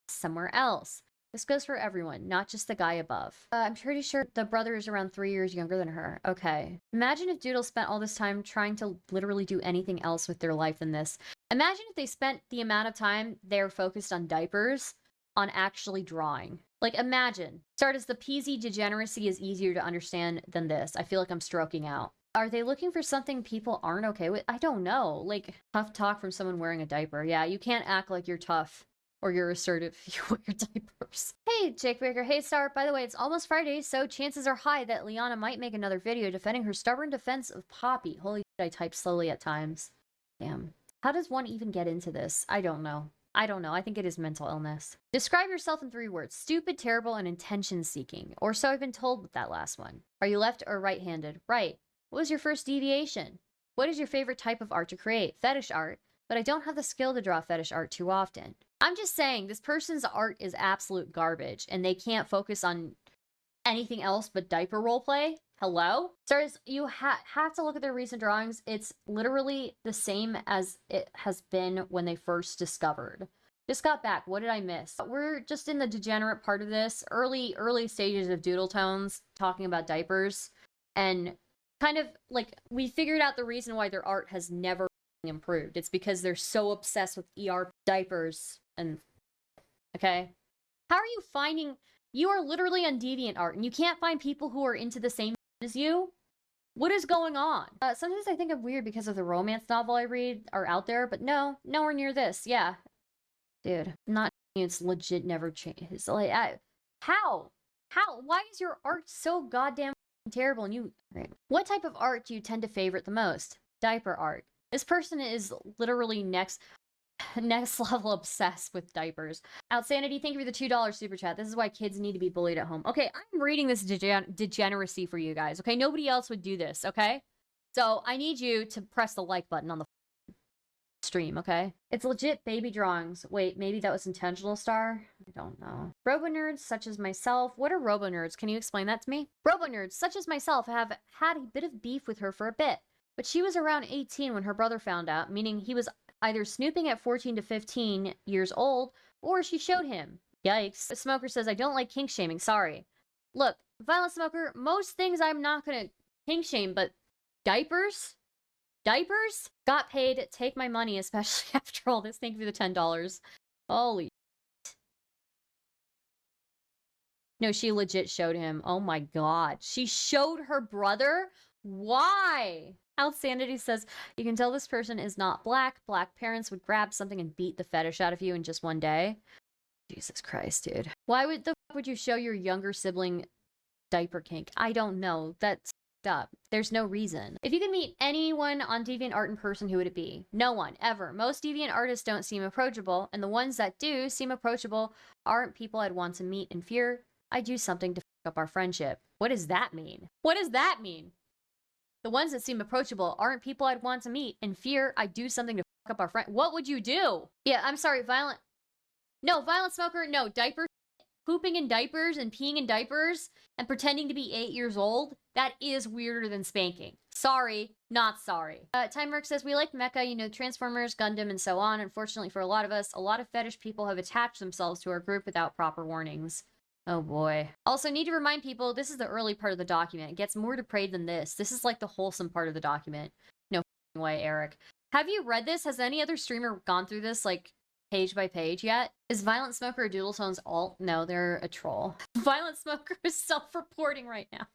somewhere else. This goes for everyone, not just the guy above. I'm pretty sure the brother is around 3 years younger than her. Okay. Imagine if Doodle spent all this time trying to literally do anything else with their life than this. Imagine if they spent the amount of time they're focused on diapers on actually drawing. Like, imagine. Stardust, the PZ Degeneracy is easier to understand than this. I feel like I'm stroking out. Are they looking for something people aren't okay with? I don't know. Like, tough talk from someone wearing a diaper. Yeah, you can't act like you're tough or you're assertive if you wear diapers. Hey, Jake Baker. Hey, Star. By the way, it's almost Friday, so chances are high that Liana might make another video defending her stubborn defense of Poppy. Holy shit, I type slowly at times. Damn. How does one even get into this? I don't know. I don't know. I think it is mental illness. Describe yourself in 3 words. Stupid, terrible, and intention-seeking. Or so I've been told with that last one. Are you left or right-handed? Right. What was your first deviation? What is your favorite type of art to create? Fetish art. But I don't have the skill to draw fetish art too often. I'm just saying, this person's art is absolute garbage, and they can't focus on anything else but diaper roleplay. Hello? Stars, you have to look at their recent drawings. It's literally the same as it has been when they first discovered. Just got back. What did I miss? We're just in the degenerate part of this. Early stages of Doodletones, talking about diapers. And kind of, like, we figured out the reason why their art has never improved. It's because they're so obsessed with ER diapers. And, okay? How are you finding... You are literally on DeviantArt, and you can't find people who are into the same as you? What is going on? Sometimes I think I'm weird because of the romance novel I read are out there, but no, nowhere near this. Yeah. Dude, not it's legit never changed. Like, how? How? Why is your art so goddamn terrible? And you... Right. What type of art do you tend to favorite the most? Diaper art. This person is literally next level obsessed with diapers. Outsanity, thank you for the $2 super chat. This is why kids need to be bullied at home. Okay, I'm reading this degeneracy for you guys. Okay, nobody else would do this, okay? So I need you to press the like button on the stream, okay? It's legit baby drawings. Wait, maybe that was intentional, Star? I don't know. Robo-nerds such as myself. What are robo-nerds? Can you explain that to me? Robo-nerds such as myself have had a bit of beef with her for a bit, but she was around 18 when her brother found out, meaning he was either snooping at 14 to 15 years old, or she showed him. Yikes. The Smoker says, I don't like kink shaming, sorry. Look, Violent Smoker, most things I'm not gonna kink shame, but diapers? Diapers? Got paid, take my money, especially after all this. Thank you for the $10. Holy shit. No, she legit showed him. Oh my god. She showed her brother? Why? Outsanity says, you can tell this person is not black. Black parents would grab something and beat the fetish out of you in just one day. Jesus Christ, dude. Why would the fuck would you show your younger sibling diaper kink? I don't know. That's up. There's no reason. If you could meet anyone on DeviantArt in person, who would it be? No one, ever. Most Deviant artists don't seem approachable, and the ones that do seem approachable aren't people I'd want to meet in fear I'd do something to fuck up our friendship. What does that mean? What does that mean? The ones that seem approachable aren't people I'd want to meet. In fear, I do something to fuck up our friend. What would you do? Yeah, I'm sorry, Violent Smoker, no, diaper, pooping in diapers and peeing in diapers and pretending to be 8 years old, that is weirder than spanking. Sorry, not sorry. Timework says, we like mecha, you know, Transformers, Gundam, and so on. Unfortunately for a lot of us, a lot of fetish people have attached themselves to our group without proper warnings. Oh boy. Also, need to remind people, this is the early part of the document. It gets more depraved than this. This is like the wholesome part of the document. No f***ing way, Eric. Have you read this? Has any other streamer gone through this, like, page by page yet? Is Violent Smoker or Doodletones alt? No, they're a troll. Violent Smoker is self-reporting right now.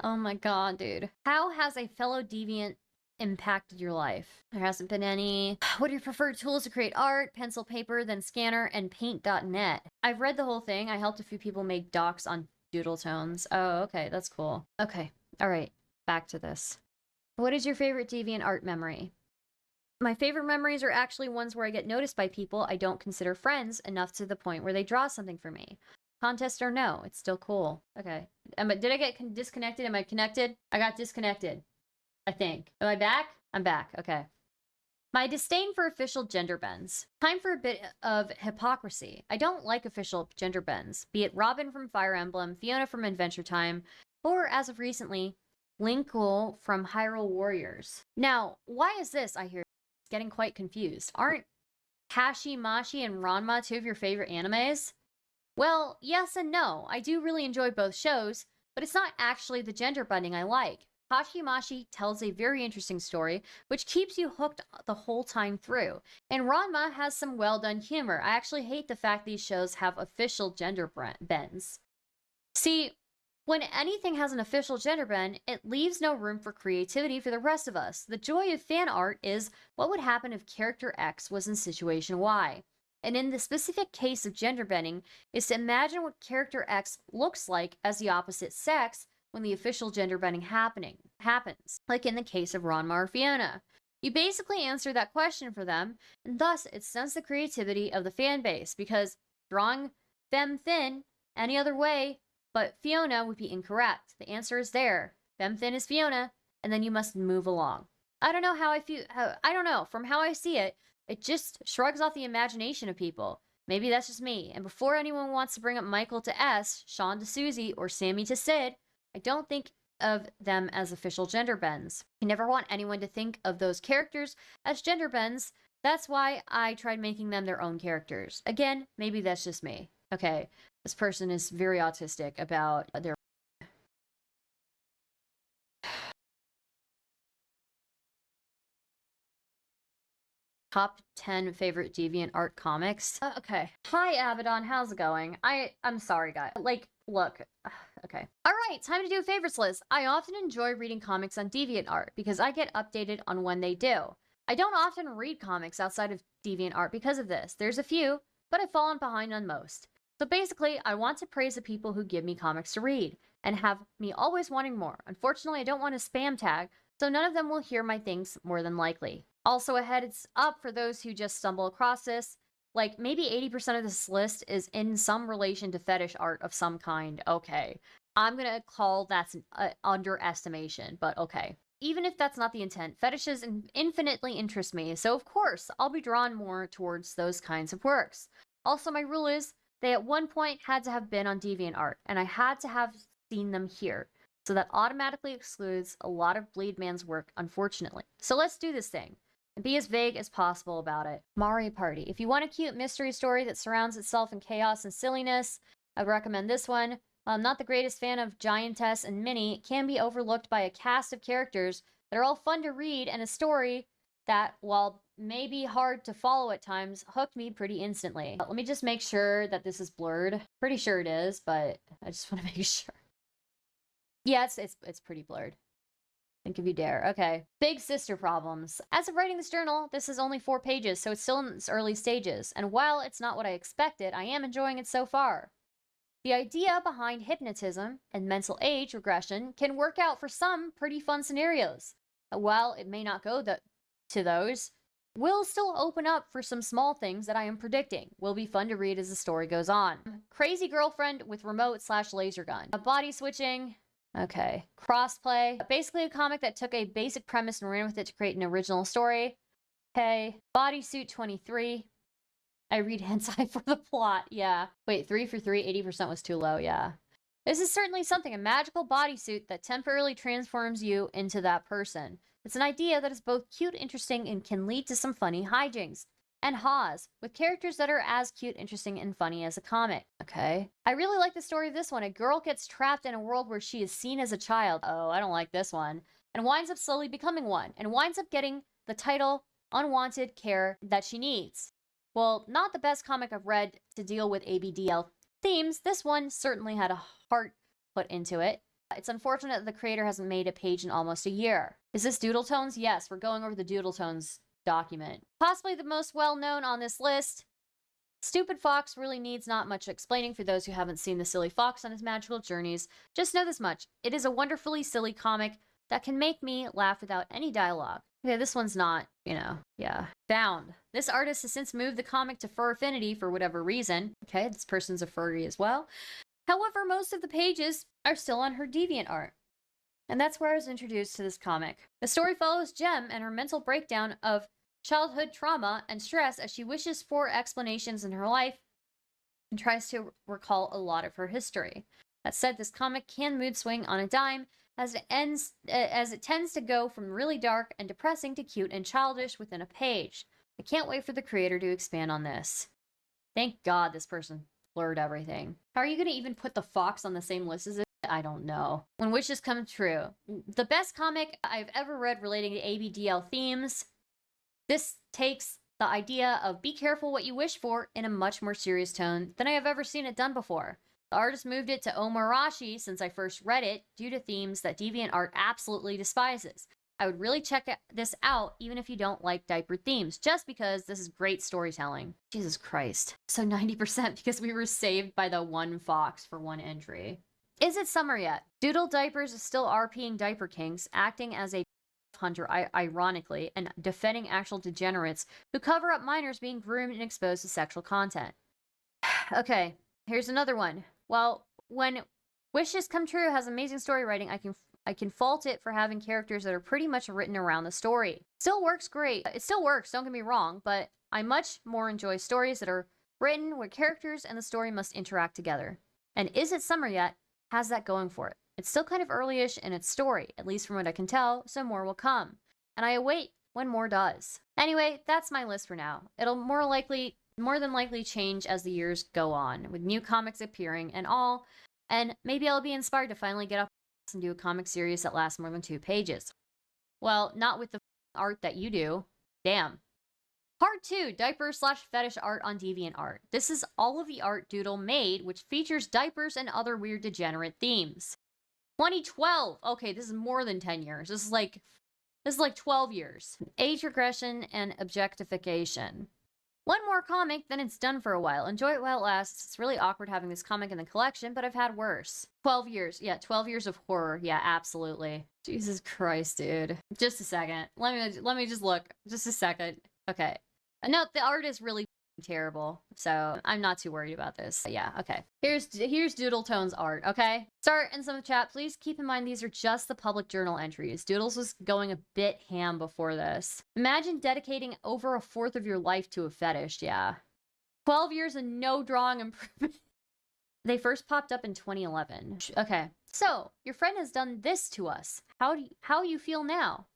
Oh my god, dude. How has a fellow deviant impacted your life? There hasn't been any. What are your preferred tools to create art? Pencil, paper, then scanner, and paint.net. I've read the whole thing. I helped a few people make docs on Doodletones. Oh, okay, that's cool. Okay, all right, back to this. What is your favorite deviant art memory? My favorite memories are actually ones where I get noticed by people I don't consider friends enough to the point where they draw something for me. Contest or no, it's still cool. Okay. Did I get disconnected? Am I connected? I got disconnected, I think. Am I back? I'm back. Okay. My disdain for official gender bends. Time for a bit of hypocrisy. I don't like official gender bends, be it Robin from Fire Emblem, Fiona from Adventure Time, or as of recently, Linkle from Hyrule Warriors. Now, why is this, I hear? Getting quite confused. Aren't Kashi, Mashi, and Ranma two of your favorite animes? Well, yes and no. I do really enjoy both shows, but it's not actually the gender bending I like. Kashimashi tells a very interesting story, which keeps you hooked the whole time through. And Ranma has some well-done humor. I actually hate the fact these shows have official gender bends. See, when anything has an official gender bend, it leaves no room for creativity for the rest of us. The joy of fan art is what would happen if character X was in situation Y. And in the specific case of gender bending, is to imagine what character X looks like as the opposite sex when the official gender bending happens, like in the case of Ranma or Fiona. You basically answer that question for them, and thus it stunts the creativity of the fan base, because drawing femme thin any other way but Fiona would be incorrect. The answer is there. Femme thin is Fiona, and then you must move along. I don't know how I feel. I don't know. From how I see it, it just shrugs off the imagination of people. Maybe that's just me. And before anyone wants to bring up Michael to S, Sean to Susie, or Sammy to Sid, I don't think of them as official gender bends. I never want anyone to think of those characters as gender bends. That's why I tried making them their own characters. Again, maybe that's just me. Okay, this person is very autistic about their top 10 favorite DeviantArt comics. Okay. Hi, Abaddon. How's it going? I'm sorry, guys. Like, look. Okay. All right, time to do a favorites list. I often enjoy reading comics on DeviantArt because I get updated on when they do. I don't often read comics outside of DeviantArt because of this. There's a few, but I've fallen behind on most. So basically, I want to praise the people who give me comics to read and have me always wanting more. Unfortunately, I don't want to spam tag, so none of them will hear my things more than likely. Also, a heads up for those who just stumble across this, like maybe 80% of this list is in some relation to fetish art of some kind. Okay, I'm gonna call that's an underestimation, but okay. Even if that's not the intent, fetishes infinitely interest me, so of course, I'll be drawn more towards those kinds of works. Also, my rule is, they at one point had to have been on DeviantArt, and I had to have seen them here. So that automatically excludes a lot of Bleed Man's work, unfortunately. So let's do this thing, and be as vague as possible about it. Mario Party. If you want a cute mystery story that surrounds itself in chaos and silliness, I would recommend this one. While I'm not the greatest fan of Giantess and Minnie, it can be overlooked by a cast of characters that are all fun to read, and a story that, while maybe hard to follow at times, hooked me pretty instantly. Let me just make sure that this is blurred. Pretty sure it is, but I just want to make sure. Yeah, it's pretty blurred. Think if you dare. Okay. Big sister problems. As of writing this journal, this is only 4 pages, so it's still in its early stages. And while it's not what I expected, I am enjoying it so far. The idea behind hypnotism and mental age regression can work out for some pretty fun scenarios. While it may not go to those, will still open up for some small things that I am predicting will be fun to read as the story goes on. Crazy girlfriend with remote/laser gun. Body switching. Okay. Crossplay. Basically a comic that took a basic premise and ran with it to create an original story. Okay. Bodysuit 23. I read hentai for the plot. Yeah. Wait, 3 for 3, 80% was too low. Yeah. This is certainly something, a magical bodysuit that temporarily transforms you into that person. It's an idea that is both cute, interesting, and can lead to some funny hijinks and haws, with characters that are as cute, interesting, and funny as a comic. Okay. I really like the story of this one. A girl gets trapped in a world where she is seen as a child. Oh, I don't like this one. And winds up slowly becoming one, and winds up getting the title Unwanted Care that she needs. Well, not the best comic I've read to deal with ABDL themes. This one certainly had a heart put into it. It's unfortunate that the creator hasn't made a page in almost a year. Is this Doodletones? Yes, we're going over the Doodletones document. Possibly the most well-known on this list. Stupid Fox really needs not much explaining for those who haven't seen the silly fox on his magical journeys. Just know this much. It is a wonderfully silly comic that can make me laugh without any dialogue. Okay, this one's not, yeah. Bound. This artist has since moved the comic to Fur Affinity for whatever reason. Okay, this person's a furry as well. However, most of the pages are still on her DeviantArt. And that's where I was introduced to this comic. The story follows Jem and her mental breakdown of childhood trauma and stress as she wishes for explanations in her life and tries to recall a lot of her history. That said, this comic can mood swing on a dime as it tends to go from really dark and depressing to cute and childish within a page. I can't wait for the creator to expand on this. Thank God this person blurred everything. How are you going to even put the fox on the same list as it? I don't know. When wishes come true. The best comic I've ever read relating to ABDL themes. This takes the idea of be careful what you wish for in a much more serious tone than I have ever seen it done before. The artist moved it to Omarashi since I first read it due to themes that DeviantArt absolutely despises. I would really check this out even if you don't like diaper themes, just because this is great storytelling. Jesus Christ. So 90% because we were saved by the one fox for one entry. Is it summer yet? Doodle Diapers is still RPing diaper kinks, acting as a hunter, ironically, and defending actual degenerates who cover up minors being groomed and exposed to sexual content. Okay, here's another one. Well, when Wishes Come True has amazing story writing, I can fault it for having characters that are pretty much written around the story. Still works great. It still works, don't get me wrong, but I much more enjoy stories that are written where characters and the story must interact together. And Is It Summer Yet has that going for it. It's still kind of early-ish in its story, at least from what I can tell, so more will come. And I await when more does. Anyway, that's my list for now. It'll more than likely change as the years go on, with new comics appearing and all, and maybe I'll be inspired to finally get off and do a comic series that lasts more than 2 pages. Well, not with the art that you do. Damn. Part 2, diaper/fetish art on DeviantArt. This is all of the art Doodle made, which features diapers and other weird degenerate themes. 2012! Okay, this is more than 10 years. This is like 12 years. Age regression and objectification. One more comic, then it's done for a while. Enjoy it while it lasts. It's really awkward having this comic in the collection, but I've had worse. 12 years. Yeah, 12 years of horror. Yeah, absolutely. Jesus Christ, dude. Just a second. Let me just look. Just a second. Okay. No, the art is really terrible, so I'm not too worried about this. Yeah, okay. Here's Doodletone's art, okay? Start and some of the chat, please keep in mind these are just the public journal entries. Doodles was going a bit ham before this. Imagine dedicating over 1/4 of your life to a fetish, yeah. 12 years and no drawing improvement. They first popped up in 2011. Okay, so your friend has done this to us. How you feel now?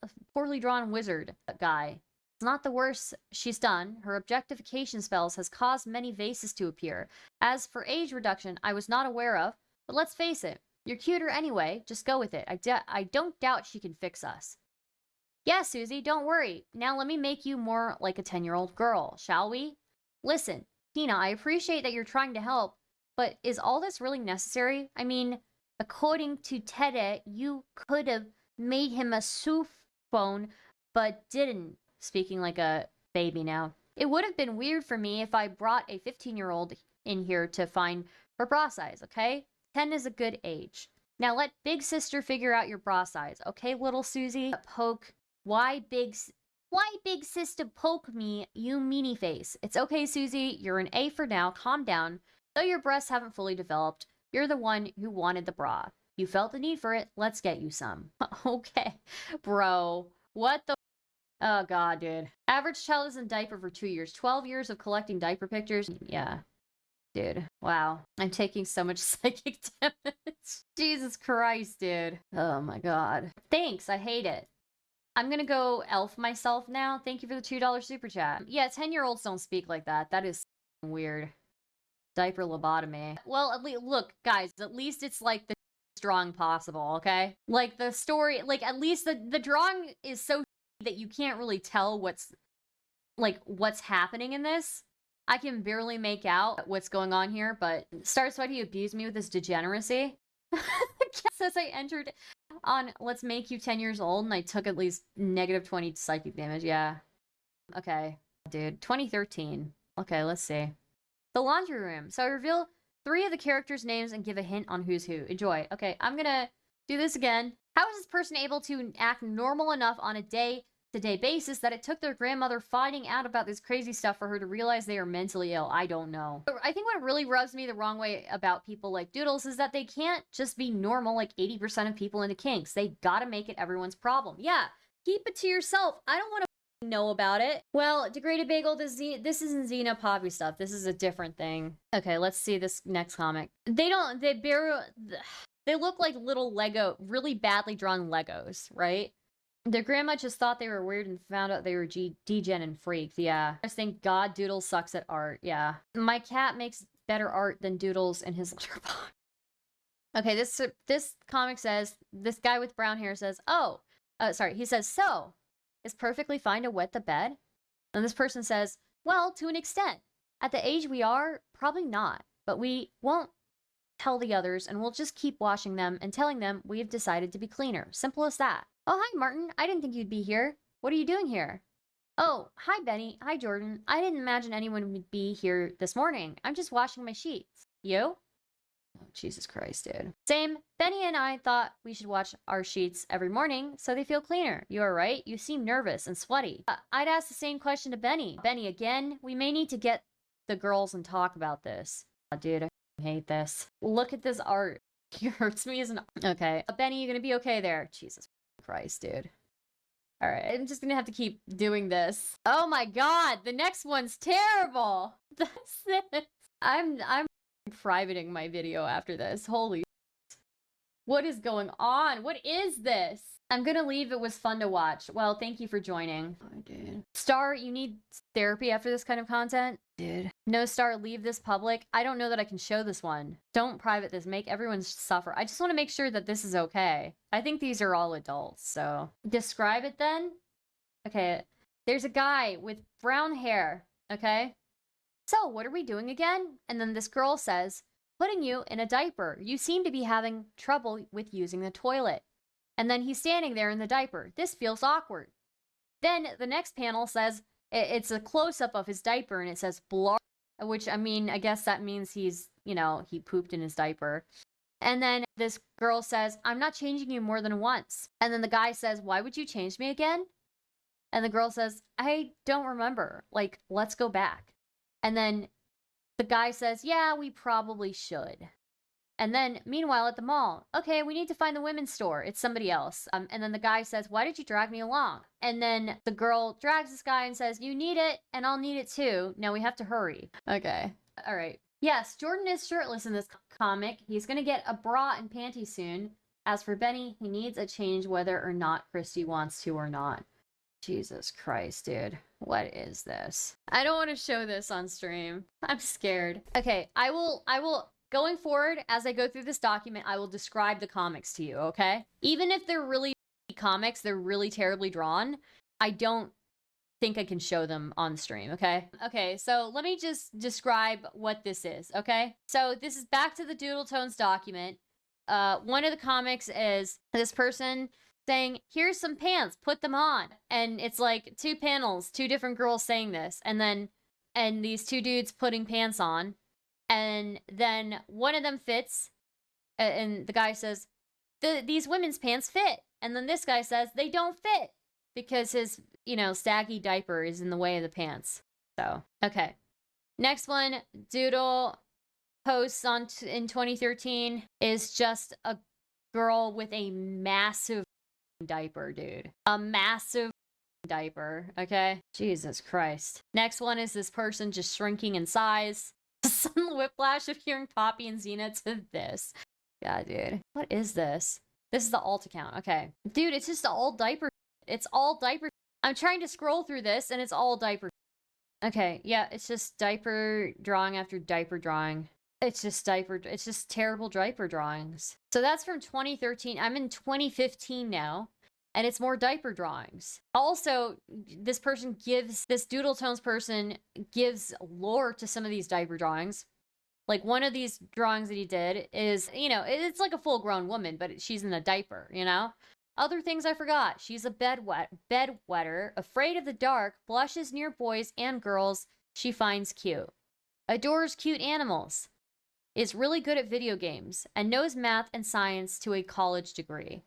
A poorly drawn wizard guy. It's not the worst she's done. Her objectification spells has caused many vases to appear. As for age reduction, I was not aware of, but let's face it, you're cuter anyway. Just go with it. I don't doubt she can fix us. Yeah, Susie, don't worry. Now let me make you more like a 10-year-old girl, shall we? Listen, Tina, I appreciate that you're trying to help, but is all this really necessary? I mean, according to Tede, you could have made him a souffphone, but didn't. Speaking like a baby now. It would have been weird for me if I brought a 15-year-old in here to find her bra size, okay? 10 is a good age. Now let big sister figure out your bra size, okay, little Susie? Poke. Why big sister poke me, you meanie face? It's okay, Susie. You're an A for now. Calm down. Though your breasts haven't fully developed, you're the one who wanted the bra. You felt the need for it. Let's get you some. Okay, bro. What the... Oh, God, dude. Average child is in diaper for 2 years. 12 years of collecting diaper pictures. Yeah. Dude. Wow. I'm taking so much psychic damage. Jesus Christ, dude. Oh, my God. Thanks. I hate it. I'm gonna go elf myself now. Thank you for the $2 super chat. Yeah, 10-year-olds don't speak like that. That is weird. Diaper lobotomy. Well, at least, look, guys, at least it's like the strong possible, okay? Like the story, like at least the drawing is so that you can't really tell what's happening in this. I can barely make out what's going on here, but Stardust, why do you abuse me with this degeneracy? Says I entered on let's make you 10 years old and I took at least -20 psychic damage. Yeah. Okay, dude. 2013. Okay, let's see. The laundry room. So I reveal 3 of the characters' names and give a hint on who's who. Enjoy. Okay, I'm gonna do this again. How is this person able to act normal enough on a day-to-day basis that it took their grandmother finding out about this crazy stuff for her to realize they are mentally ill? I don't know. I think what really rubs me the wrong way about people like Doodles is that they can't just be normal like 80% of people into kinks. They gotta make it everyone's problem. Yeah, keep it to yourself. I don't want to know about it. Well, Degraded Bagel, this isn't Xena Poppy stuff. This is a different thing. Okay, let's see this next comic. They look like little Lego, really badly drawn Legos, right? Their grandma just thought they were weird and found out they were degen and freaked. Yeah. I just think God Doodles sucks at art. Yeah. My cat makes better art than Doodles in his litter box. Okay, this comic says, this guy with brown hair says, he says, so, it's perfectly fine to wet the bed? And this person says, well, to an extent. At the age we are, probably not. But we won't tell the others, and we'll just keep washing them and telling them we've decided to be cleaner. Simple as that. Oh, hi, Martin. I didn't think you'd be here. What are you doing here? Oh, hi, Benny. Hi, Jordan. I didn't imagine anyone would be here this morning. I'm just washing my sheets. You? Oh, Jesus Christ, dude. Same. Benny and I thought we should wash our sheets every morning so they feel cleaner. You are right. You seem nervous and sweaty. I'd ask the same question to Benny. Benny, again, we may need to get the girls and talk about this. Oh, dude, I hate this. Look at this art. It hurts me as an... Okay. Benny, you gonna be okay there? Jesus Christ, dude. All right, I'm just gonna have to keep doing this. Oh my God, the next one's terrible. That's it. I'm privating my video after this. Holy shit. What is going on? What is this? I'm gonna leave. It was fun to watch. Well, thank you for joining. Oh, dude. Star, you need therapy after this kind of content? Dude. No, Star, leave this public. I don't know that I can show this one. Don't private this. Make everyone suffer. I just want to make sure that this is okay. I think these are all adults, so. Describe it then? Okay. There's a guy with brown hair, okay? So, what are we doing again? And then this girl says, putting you in a diaper. You seem to be having trouble with using the toilet. And then he's standing there in the diaper. This feels awkward. Then the next panel says, it's a close-up of his diaper, and it says, blar, which, I mean, I guess that means he's, you know, he pooped in his diaper. And then this girl says, I'm not changing you more than once. And then the guy says, why would you change me again? And the girl says, I don't remember. Like, let's go back. And then the guy says, yeah, we probably should. And then, meanwhile, at the mall, okay, we need to find the women's store. It's somebody else. And then the guy says, why did you drag me along? And then the girl drags this guy and says, you need it, and I'll need it too. Now we have to hurry. Okay. All right. Yes, Jordan is shirtless in this comic. He's going to get a bra and panties soon. As for Benny, he needs a change whether or not Christy wants to or not. Jesus Christ, dude. What is this? I don't want to show this on stream. I'm scared. Okay, I will... Going forward, as I go through this document, I will describe the comics to you, okay? Even if they're really comics, they're really terribly drawn, I don't think I can show them on stream, okay? Okay, so let me just describe what this is, okay? So this is back to the Doodletones document. One of the comics is this person saying, here's some pants, put them on. And it's like 2 panels, 2 different girls saying this, and these 2 dudes putting pants on. And then one of them fits, and the guy says, these women's pants fit. And then this guy says, they don't fit, because his, you know, saggy diaper is in the way of the pants. So, okay. Next one, Doodle posts in 2013 is just a girl with a massive diaper, dude. A massive diaper, okay? Jesus Christ. Next one is this person just shrinking in size. Some whiplash of hearing Poppy and Xena to this. Yeah, dude. What is this? This is the alt account. Okay. Dude, it's just all diaper. It's all diaper. I'm trying to scroll through this, and it's all diaper. Okay, yeah, it's just diaper drawing after diaper drawing. It's just terrible diaper drawings. So that's from 2013. I'm in 2015 now. And it's more diaper drawings. Also, this Doodletones person gives lore to some of these diaper drawings. Like, one of these drawings that he did is, you know, it's like a full-grown woman, but she's in a diaper, you know? Other things I forgot. She's a bedwetter, afraid of the dark, blushes near boys and girls she finds cute. Adores cute animals. Is really good at video games, and knows math and science to a college degree.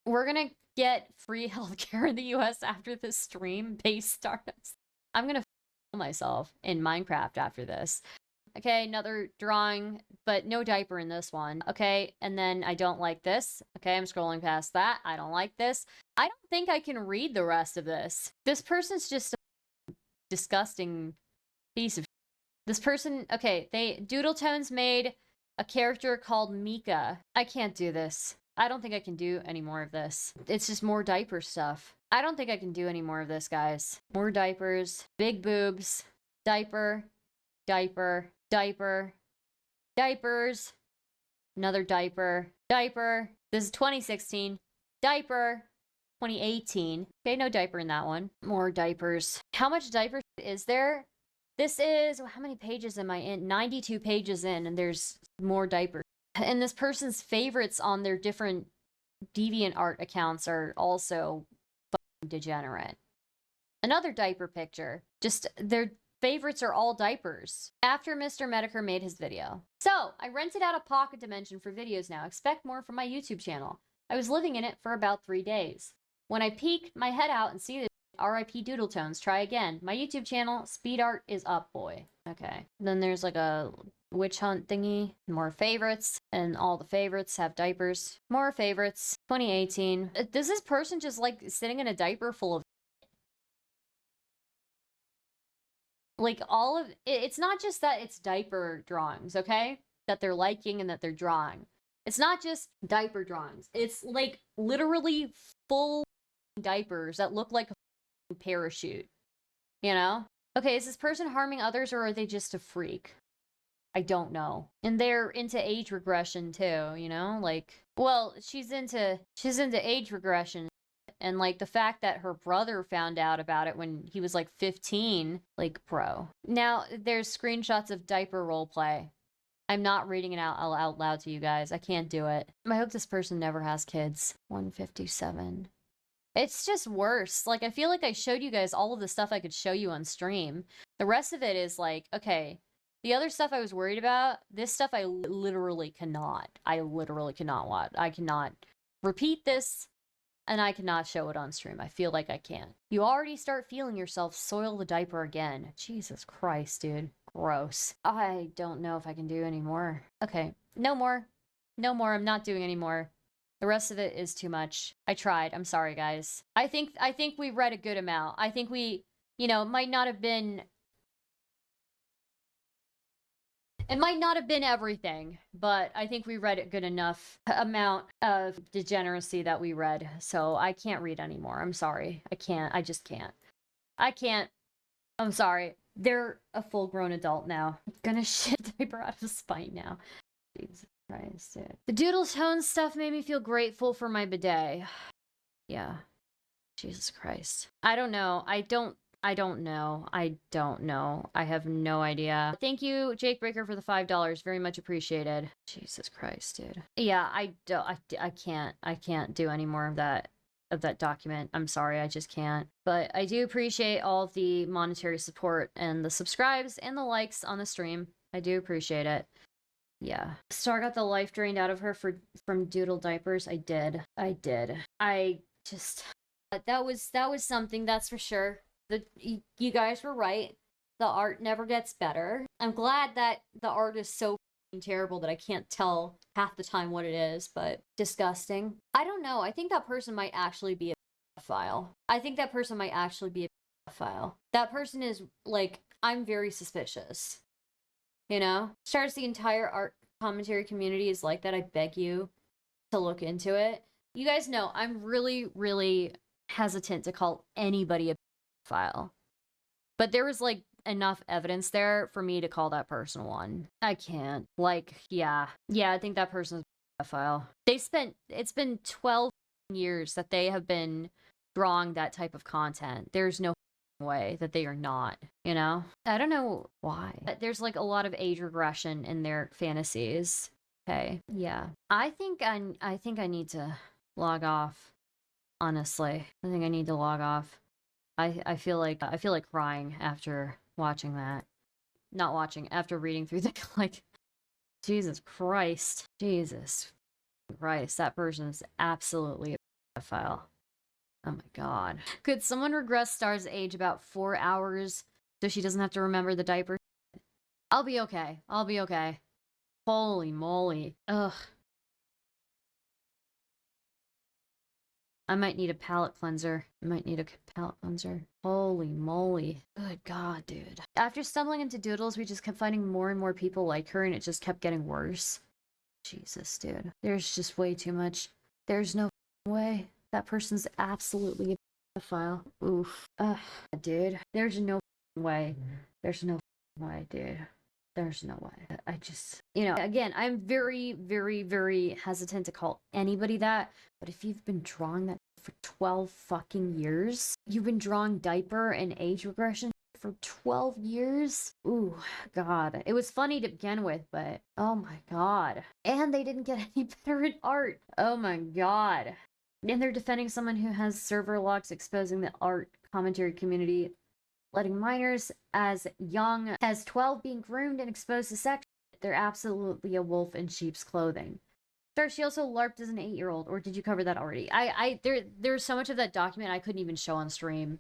We're gonna get free healthcare in the US after this stream based Stardust. I'm gonna kill myself in Minecraft after this. Okay, another drawing, but no diaper in this one. Okay, and then I don't like this. Okay, I'm scrolling past that. I don't like this. I don't think I can read the rest of this. This person's just a disgusting piece of shit. This person, okay, Doodletones made a character called Mika. I can't do this. I don't think I can do any more of this. It's just more diaper stuff. I don't think I can do any more of this, guys. More diapers, big boobs, diaper, diaper, diaper, diapers, another diaper, diaper. This is 2016, diaper, 2018. Okay, no diaper in that one. More diapers. How much diaper is there? This is, how many pages am I in? 92 pages in, and there's more diapers. And this person's favorites on their different DeviantArt accounts are also fucking degenerate. Another diaper picture. Just, they're favorites are all diapers. After Mr. Medicare made his video. So, I rented out a pocket dimension for videos now. Expect more from my YouTube channel. I was living in it for about 3 days. When I peek my head out and see the RIP Doodletones, try again. My YouTube channel, speed art is up, boy. Okay. Then there's like a witch hunt thingy. More favorites. And all the favorites have diapers. More favorites. 2018. Does this person just like sitting in a diaper full of... Like all of... It's not just that it's diaper drawings, okay? That they're liking and that they're drawing. It's not just diaper drawings. It's like literally full diapers that look like a parachute. You know? Okay, is this person harming others or are they just a freak? I don't know. And they're into age regression too, you know? Like, well, she's into age regression. And like the fact that her brother found out about it when he was like 15, like, bro. Now there's screenshots of diaper roleplay. I'm not reading it out loud to you guys. I can't do it. I hope this person never has kids. 157. It's just worse. Like, I feel like I showed you guys all of the stuff I could show you on stream. The rest of it is like, okay, the other stuff I was worried about, this stuff I literally cannot. I literally cannot watch. I cannot repeat this, and I cannot show it on stream. I feel like I can't. You already start feeling yourself soil the diaper again. Jesus Christ, dude. Gross. I don't know if I can do any more. Okay, no more. No more. I'm not doing any more. The rest of it is too much. I tried. I'm sorry, guys. I think we read a good amount. I think we, you know, it might not have been everything, but I think we read a good enough amount of degeneracy that we read. So I can't read anymore. I'm sorry. I can't. I just can't. I can't. I'm sorry. They're a full-grown adult now. I'm gonna shit diaper out of spite now. Jesus Christ, dude. The Doodletone stuff made me feel grateful for my bidet. Yeah. Jesus Christ. I don't know. I don't know. I have no idea. Thank you, Jake Breaker, for the $5. Very much appreciated. Jesus Christ, dude. Yeah, I can't do any more of that document. I'm sorry, I just can't. But I do appreciate all of the monetary support and the subscribes and the likes on the stream. I do appreciate it. Yeah. Star got the life drained out of her from doodle diapers. I did. I just... That was something, that's for sure. You guys were right. The art never gets better. I'm glad that the art is so terrible that I can't tell half the time what it is, but disgusting. I don't know. I think that person might actually be a pedophile. That person is, like, I'm very suspicious. You know? Starts the entire art commentary community is like that. I beg you to look into it. You guys know I'm really, really hesitant to call anybody a pedophile. But there was, like, enough evidence there for me to call that person one. I can't. Like, yeah. Yeah, I think that person's a pedophile. It's been 12 years that they have been drawing that type of content. There's no way that they are not, you know? I don't know why. There's, like, a lot of age regression in their fantasies. Okay, yeah. I think I need to log off, honestly. I think I need to log off. I feel like crying after watching that. Not watching, after reading through the, like, Jesus Christ. Jesus Christ, that person is absolutely a pedophile. Oh my god. Could someone regress Star's age about 4 hours so she doesn't have to remember the diaper? I'll be okay. Holy moly. Ugh. I might need a palate cleanser. Holy moly. Good god, dude. After stumbling into Doodles, we just kept finding more and more people like her, and it just kept getting worse. Jesus, dude. There's just way too much. There's no way. That person's absolutely a pedophile. Oof. Dude. There's no way. Dude. There's no way. I just, you know, again, I'm very, very, very hesitant to call anybody that, but if you've been drawing that for 12 fucking years, you've been drawing diaper and age regression for 12 years? Ooh, god. It was funny to begin with, but oh my god. And they didn't get any better at art. Oh my god. And they're defending someone who has server logs exposing the art commentary community. letting minors as young as 12 being groomed and exposed to sex. They're absolutely a wolf in sheep's clothing. Sure, she also LARPed as an 8-year-old, or did you cover that already? There's so much of that document I couldn't even show on stream.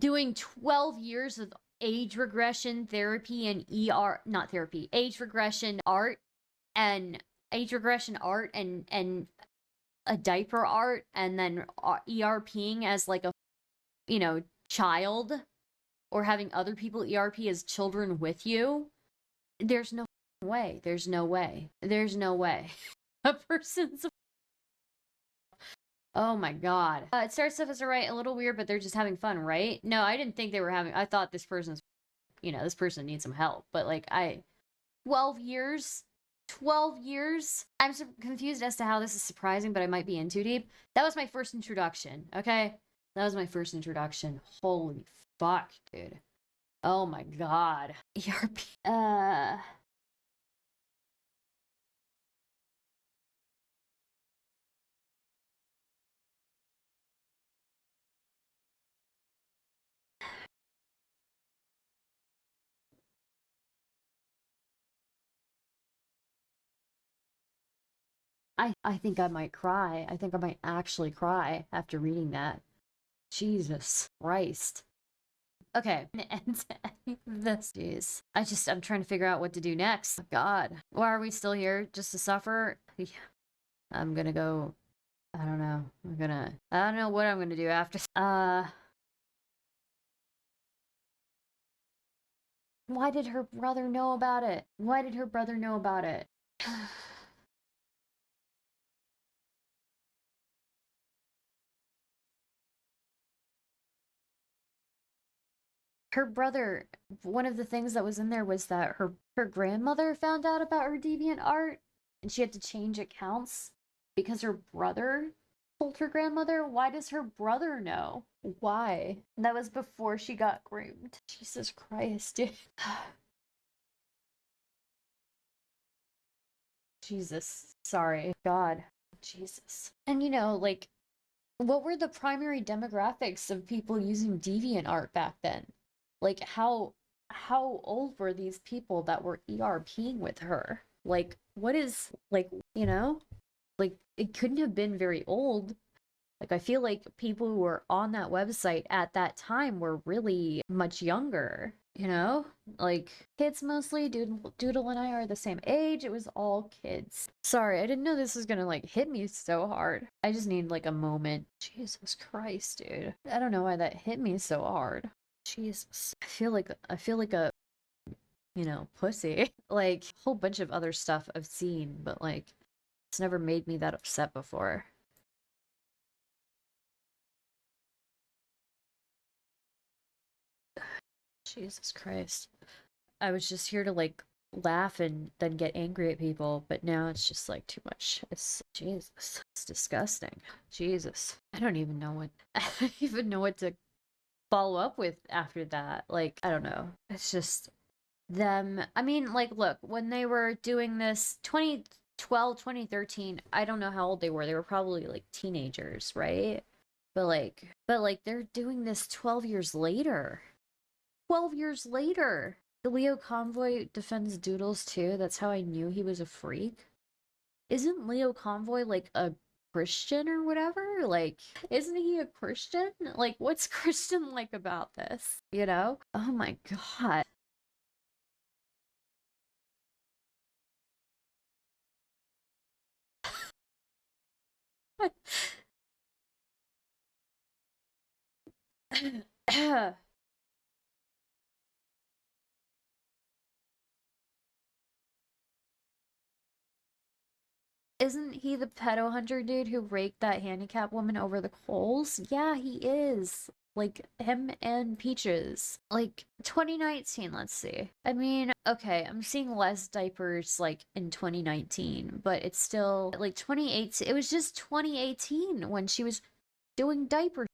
Doing 12 years of age regression therapy and age regression art and a diaper art, and then ERPing as like a, child, or having other people ERP as children with you. There's no way. A person's. Oh my god. It starts off as a little weird, but they're just having fun, right? No, I didn't think they were having. I thought this person's, this person needs some help. But 12 years. 12 years? I'm so confused as to how this is surprising, but I might be in too deep. That was my first introduction, okay? That was my first introduction. Holy fuck, dude. Oh my god. ERP. I think I might cry. I think I might actually cry after reading that. Jesus Christ. Okay, and this, jeez. I'm trying to figure out what to do next. God. Why are we still here? Just to suffer? I'm gonna go, I don't know. I don't know what I'm gonna do after. Why did her brother know about it? Her brother, one of the things that was in there was that her grandmother found out about her deviant art, and she had to change accounts because her brother told her grandmother. Why does her brother know? Why? That was before she got groomed. Jesus Christ, dude. Jesus. Sorry. God. Jesus. And what were the primary demographics of people using deviant art back then? How old were these people that were ERPing with her? What is, it couldn't have been very old. I feel like people who were on that website at that time were really much younger, kids mostly. Doodle and I are the same age. It was all kids. Sorry, I didn't know this was gonna hit me so hard. I just need a moment. Jesus Christ, dude. I don't know why that hit me so hard. Jesus. I feel like a pussy. A whole bunch of other stuff I've seen, but it's never made me that upset before. Jesus Christ. I was just here to laugh and then get angry at people, but now it's just too much. Jesus. It's disgusting. Jesus. I don't even know what to follow up with after that. I don't know. It's just them. I mean, look, when they were doing this 2012, 2013, I don't know how old they were. They were probably teenagers, right? But they're doing this 12 years later. 12 years later. The Lio Convoy defends Doodles too. That's how I knew he was a freak. Isn't Lio Convoy a Christian or whatever? Isn't he a Christian? What's Christian about this? Oh my god. Isn't he the pedo hunter dude who raked that handicapped woman over the coals? Yeah, he is. Him and Peaches. 2019, let's see. I mean, okay, I'm seeing less diapers, in 2019, but it's still, 2018. It was just 2018 when she was doing diapers.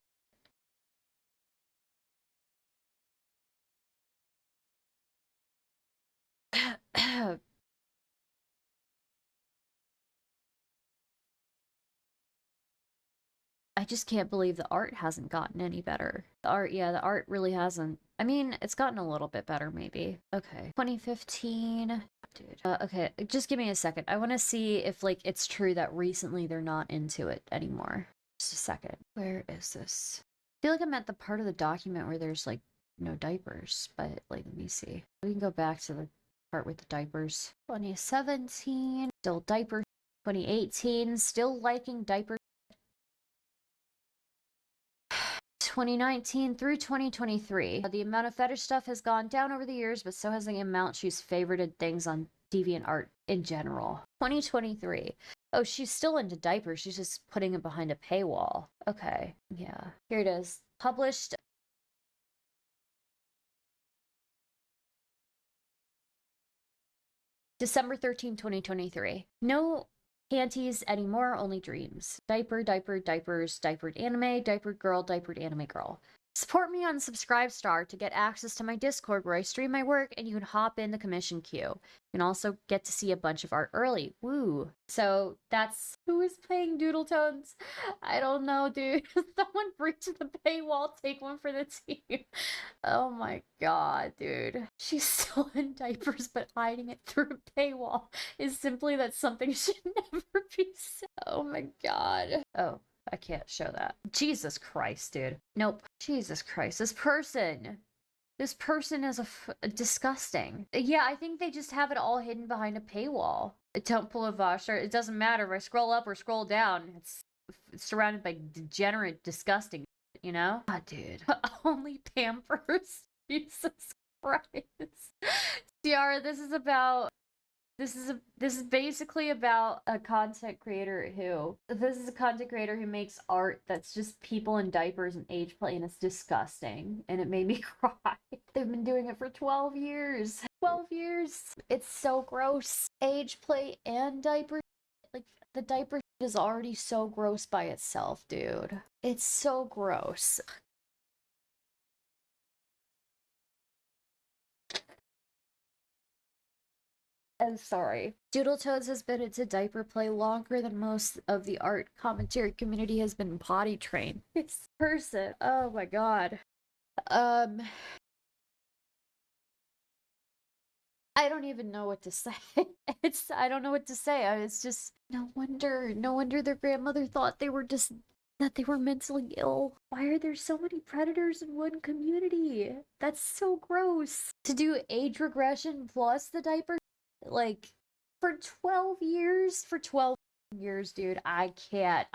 I just can't believe the art hasn't gotten any better. The art, yeah, the art really hasn't. I mean, it's gotten a little bit better, maybe. Okay. 2015. Dude. Okay, just give me a second. I want to see if, like, it's true that recently they're not into it anymore. Just a second. Where is this? I feel like I'm at the part of the document where there's, like, no diapers, but, like, let me see. We can go back to the part with the diapers. 2017, still diapers. 2018, still liking diapers. 2019 through 2023. The amount of fetish stuff has gone down over the years, but so has the amount she's favorited things on DeviantArt in general. 2023. Oh, she's still into diapers. She's just putting it behind a paywall. Okay, yeah. Here it is. Published December 13, 2023. No panties anymore, only dreams. Diaper, diaper, diapers, diapered anime, diapered girl, diapered anime girl. Support me on Subscribestar to get access to my Discord where I stream my work and you can hop in the commission queue. You can also get to see a bunch of art early. Woo. So that's who is playing Doodletones. I don't know, dude. Someone breach the paywall, take one for the team. Oh my god, dude. She's still in diapers, but hiding it through a paywall is simply that something should never be said. Oh my god. Oh. I can't show that. Jesus Christ, dude. Nope. Jesus Christ. This person is disgusting. Yeah, I think they just have it all hidden behind a paywall. Don't pull a Vosh. It doesn't matter if I scroll up or scroll down. It's surrounded by degenerate, disgusting, you know? God, dude. Only Pampers. Jesus Christ. Ciara, this is basically about a content creator who makes art that's just people in diapers and age play, and it's disgusting and it made me cry. They've been doing it for 12 years. 12 years. It's so gross. Age play and diaper, like the diaper is already so gross by itself, dude. It's so gross. I'm sorry. Doodletones has been into diaper play longer than most of the art commentary community has been potty trained. This person, oh my god. I don't even know what to say. I don't know what to say. It's just, no wonder their grandmother thought that they were mentally ill. Why are there so many predators in one community? That's so gross. To do age regression plus the diaper, like, for 12 years, dude, I can't,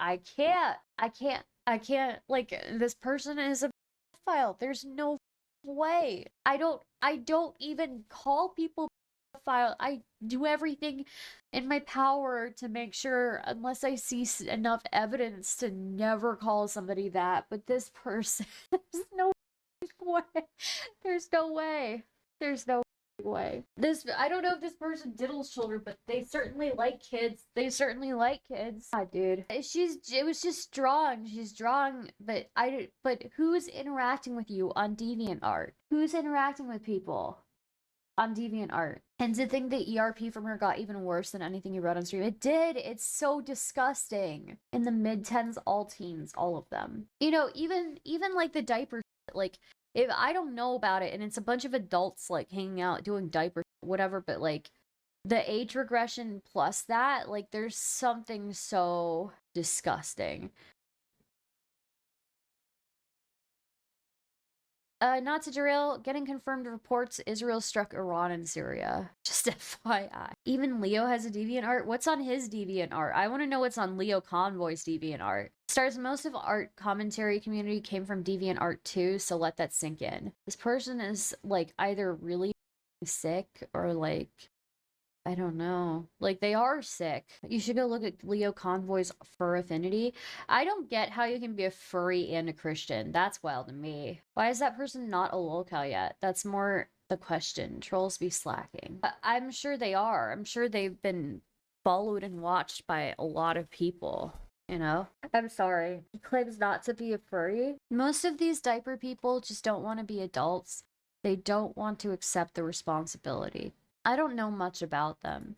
like, this person is a pedophile. There's no way. I don't even call people pedophile. I do everything in my power to make sure, unless I see enough evidence, to never call somebody that, but this person, there's no way. There's no way. There's no way. I don't know if this person diddles children, but they certainly like kids. God, dude. It was just strong. She's strong, but who's interacting with you on DeviantArt? Who's interacting with people on DeviantArt? And to think the ERP from her got even worse than anything you wrote on stream. It did. It's so disgusting. In the mid-10s, all teens, all of them. You know, even like the diaper, like, if I don't know about it and it's a bunch of adults like hanging out doing diapers, whatever, but like the age regression plus that, like, there's something so disgusting. Not to derail, getting confirmed reports Israel struck Iran and Syria. Just FYI. Even Lio has a DeviantArt. What's on his DeviantArt? I want to know what's on Lio Convoy's DeviantArt. Stars, most of art commentary community came from DeviantArt too, so let that sink in. This person is, like, either really sick or, like, I don't know. Like, they are sick. You should go look at Lio Convoy's fur affinity. I don't get how you can be a furry and a Christian. That's wild to me. Why is that person not a lolcow yet? That's more the question. Trolls be slacking. I'm sure they are. I'm sure they've been followed and watched by a lot of people. You know? I'm sorry. He claims not to be a furry. Most of these diaper people just don't want to be adults. They don't want to accept the responsibility. I don't know much about them.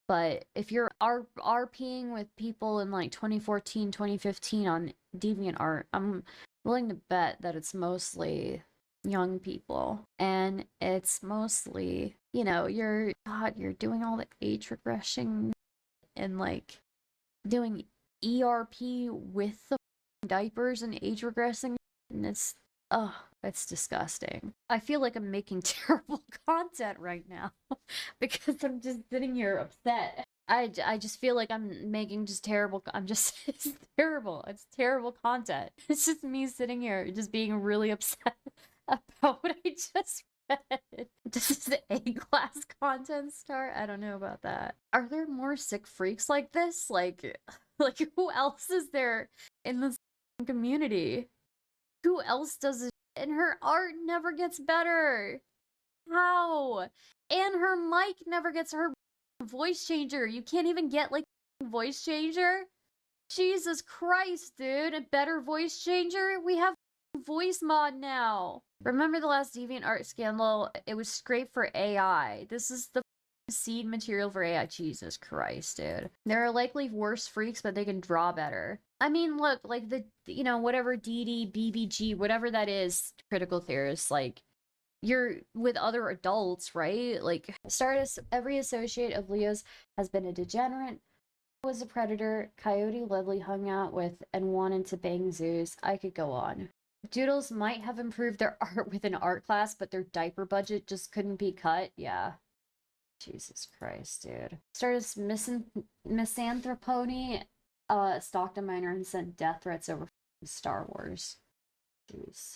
But if you're RPing with people in like 2014, 2015 on DeviantArt, I'm willing to bet that it's mostly young people. And it's mostly, you know, you're doing all the age regression and like doing ERP with the diapers and age regressing, and it's disgusting. I feel like I'm making terrible content right now because I'm just sitting here upset. I just feel like I'm making just terrible. It's terrible. It's terrible content. It's just me sitting here just being really upset about what I just read. Does the A-class content start? I don't know about that. Are there more sick freaks like this? Like who else is there in this community? Who else does this? And her art never gets better. How? And her mic never gets her voice changer. You can't even get like voice changer. Jesus Christ, dude. A better voice changer? We have voice mod now. Remember the last DeviantArt scandal? It was scraped for AI. This is the seed material for AI. Jesus Christ, dude. There are likely worse freaks, but they can draw better. I mean, look, like the, you know, whatever DD, BBG, whatever that is, critical theorists, like, you're with other adults, right? Like, Stardust, every associate of Leo's has been a degenerate, was a predator, Coyote Lovely hung out with, and wanted to bang zoos. I could go on. Doodles might have improved their art with an art class, but their diaper budget just couldn't be cut. Yeah. Jesus Christ, dude. Stardust misanthropony stalked a minor and sent death threats over Star Wars. Jeez.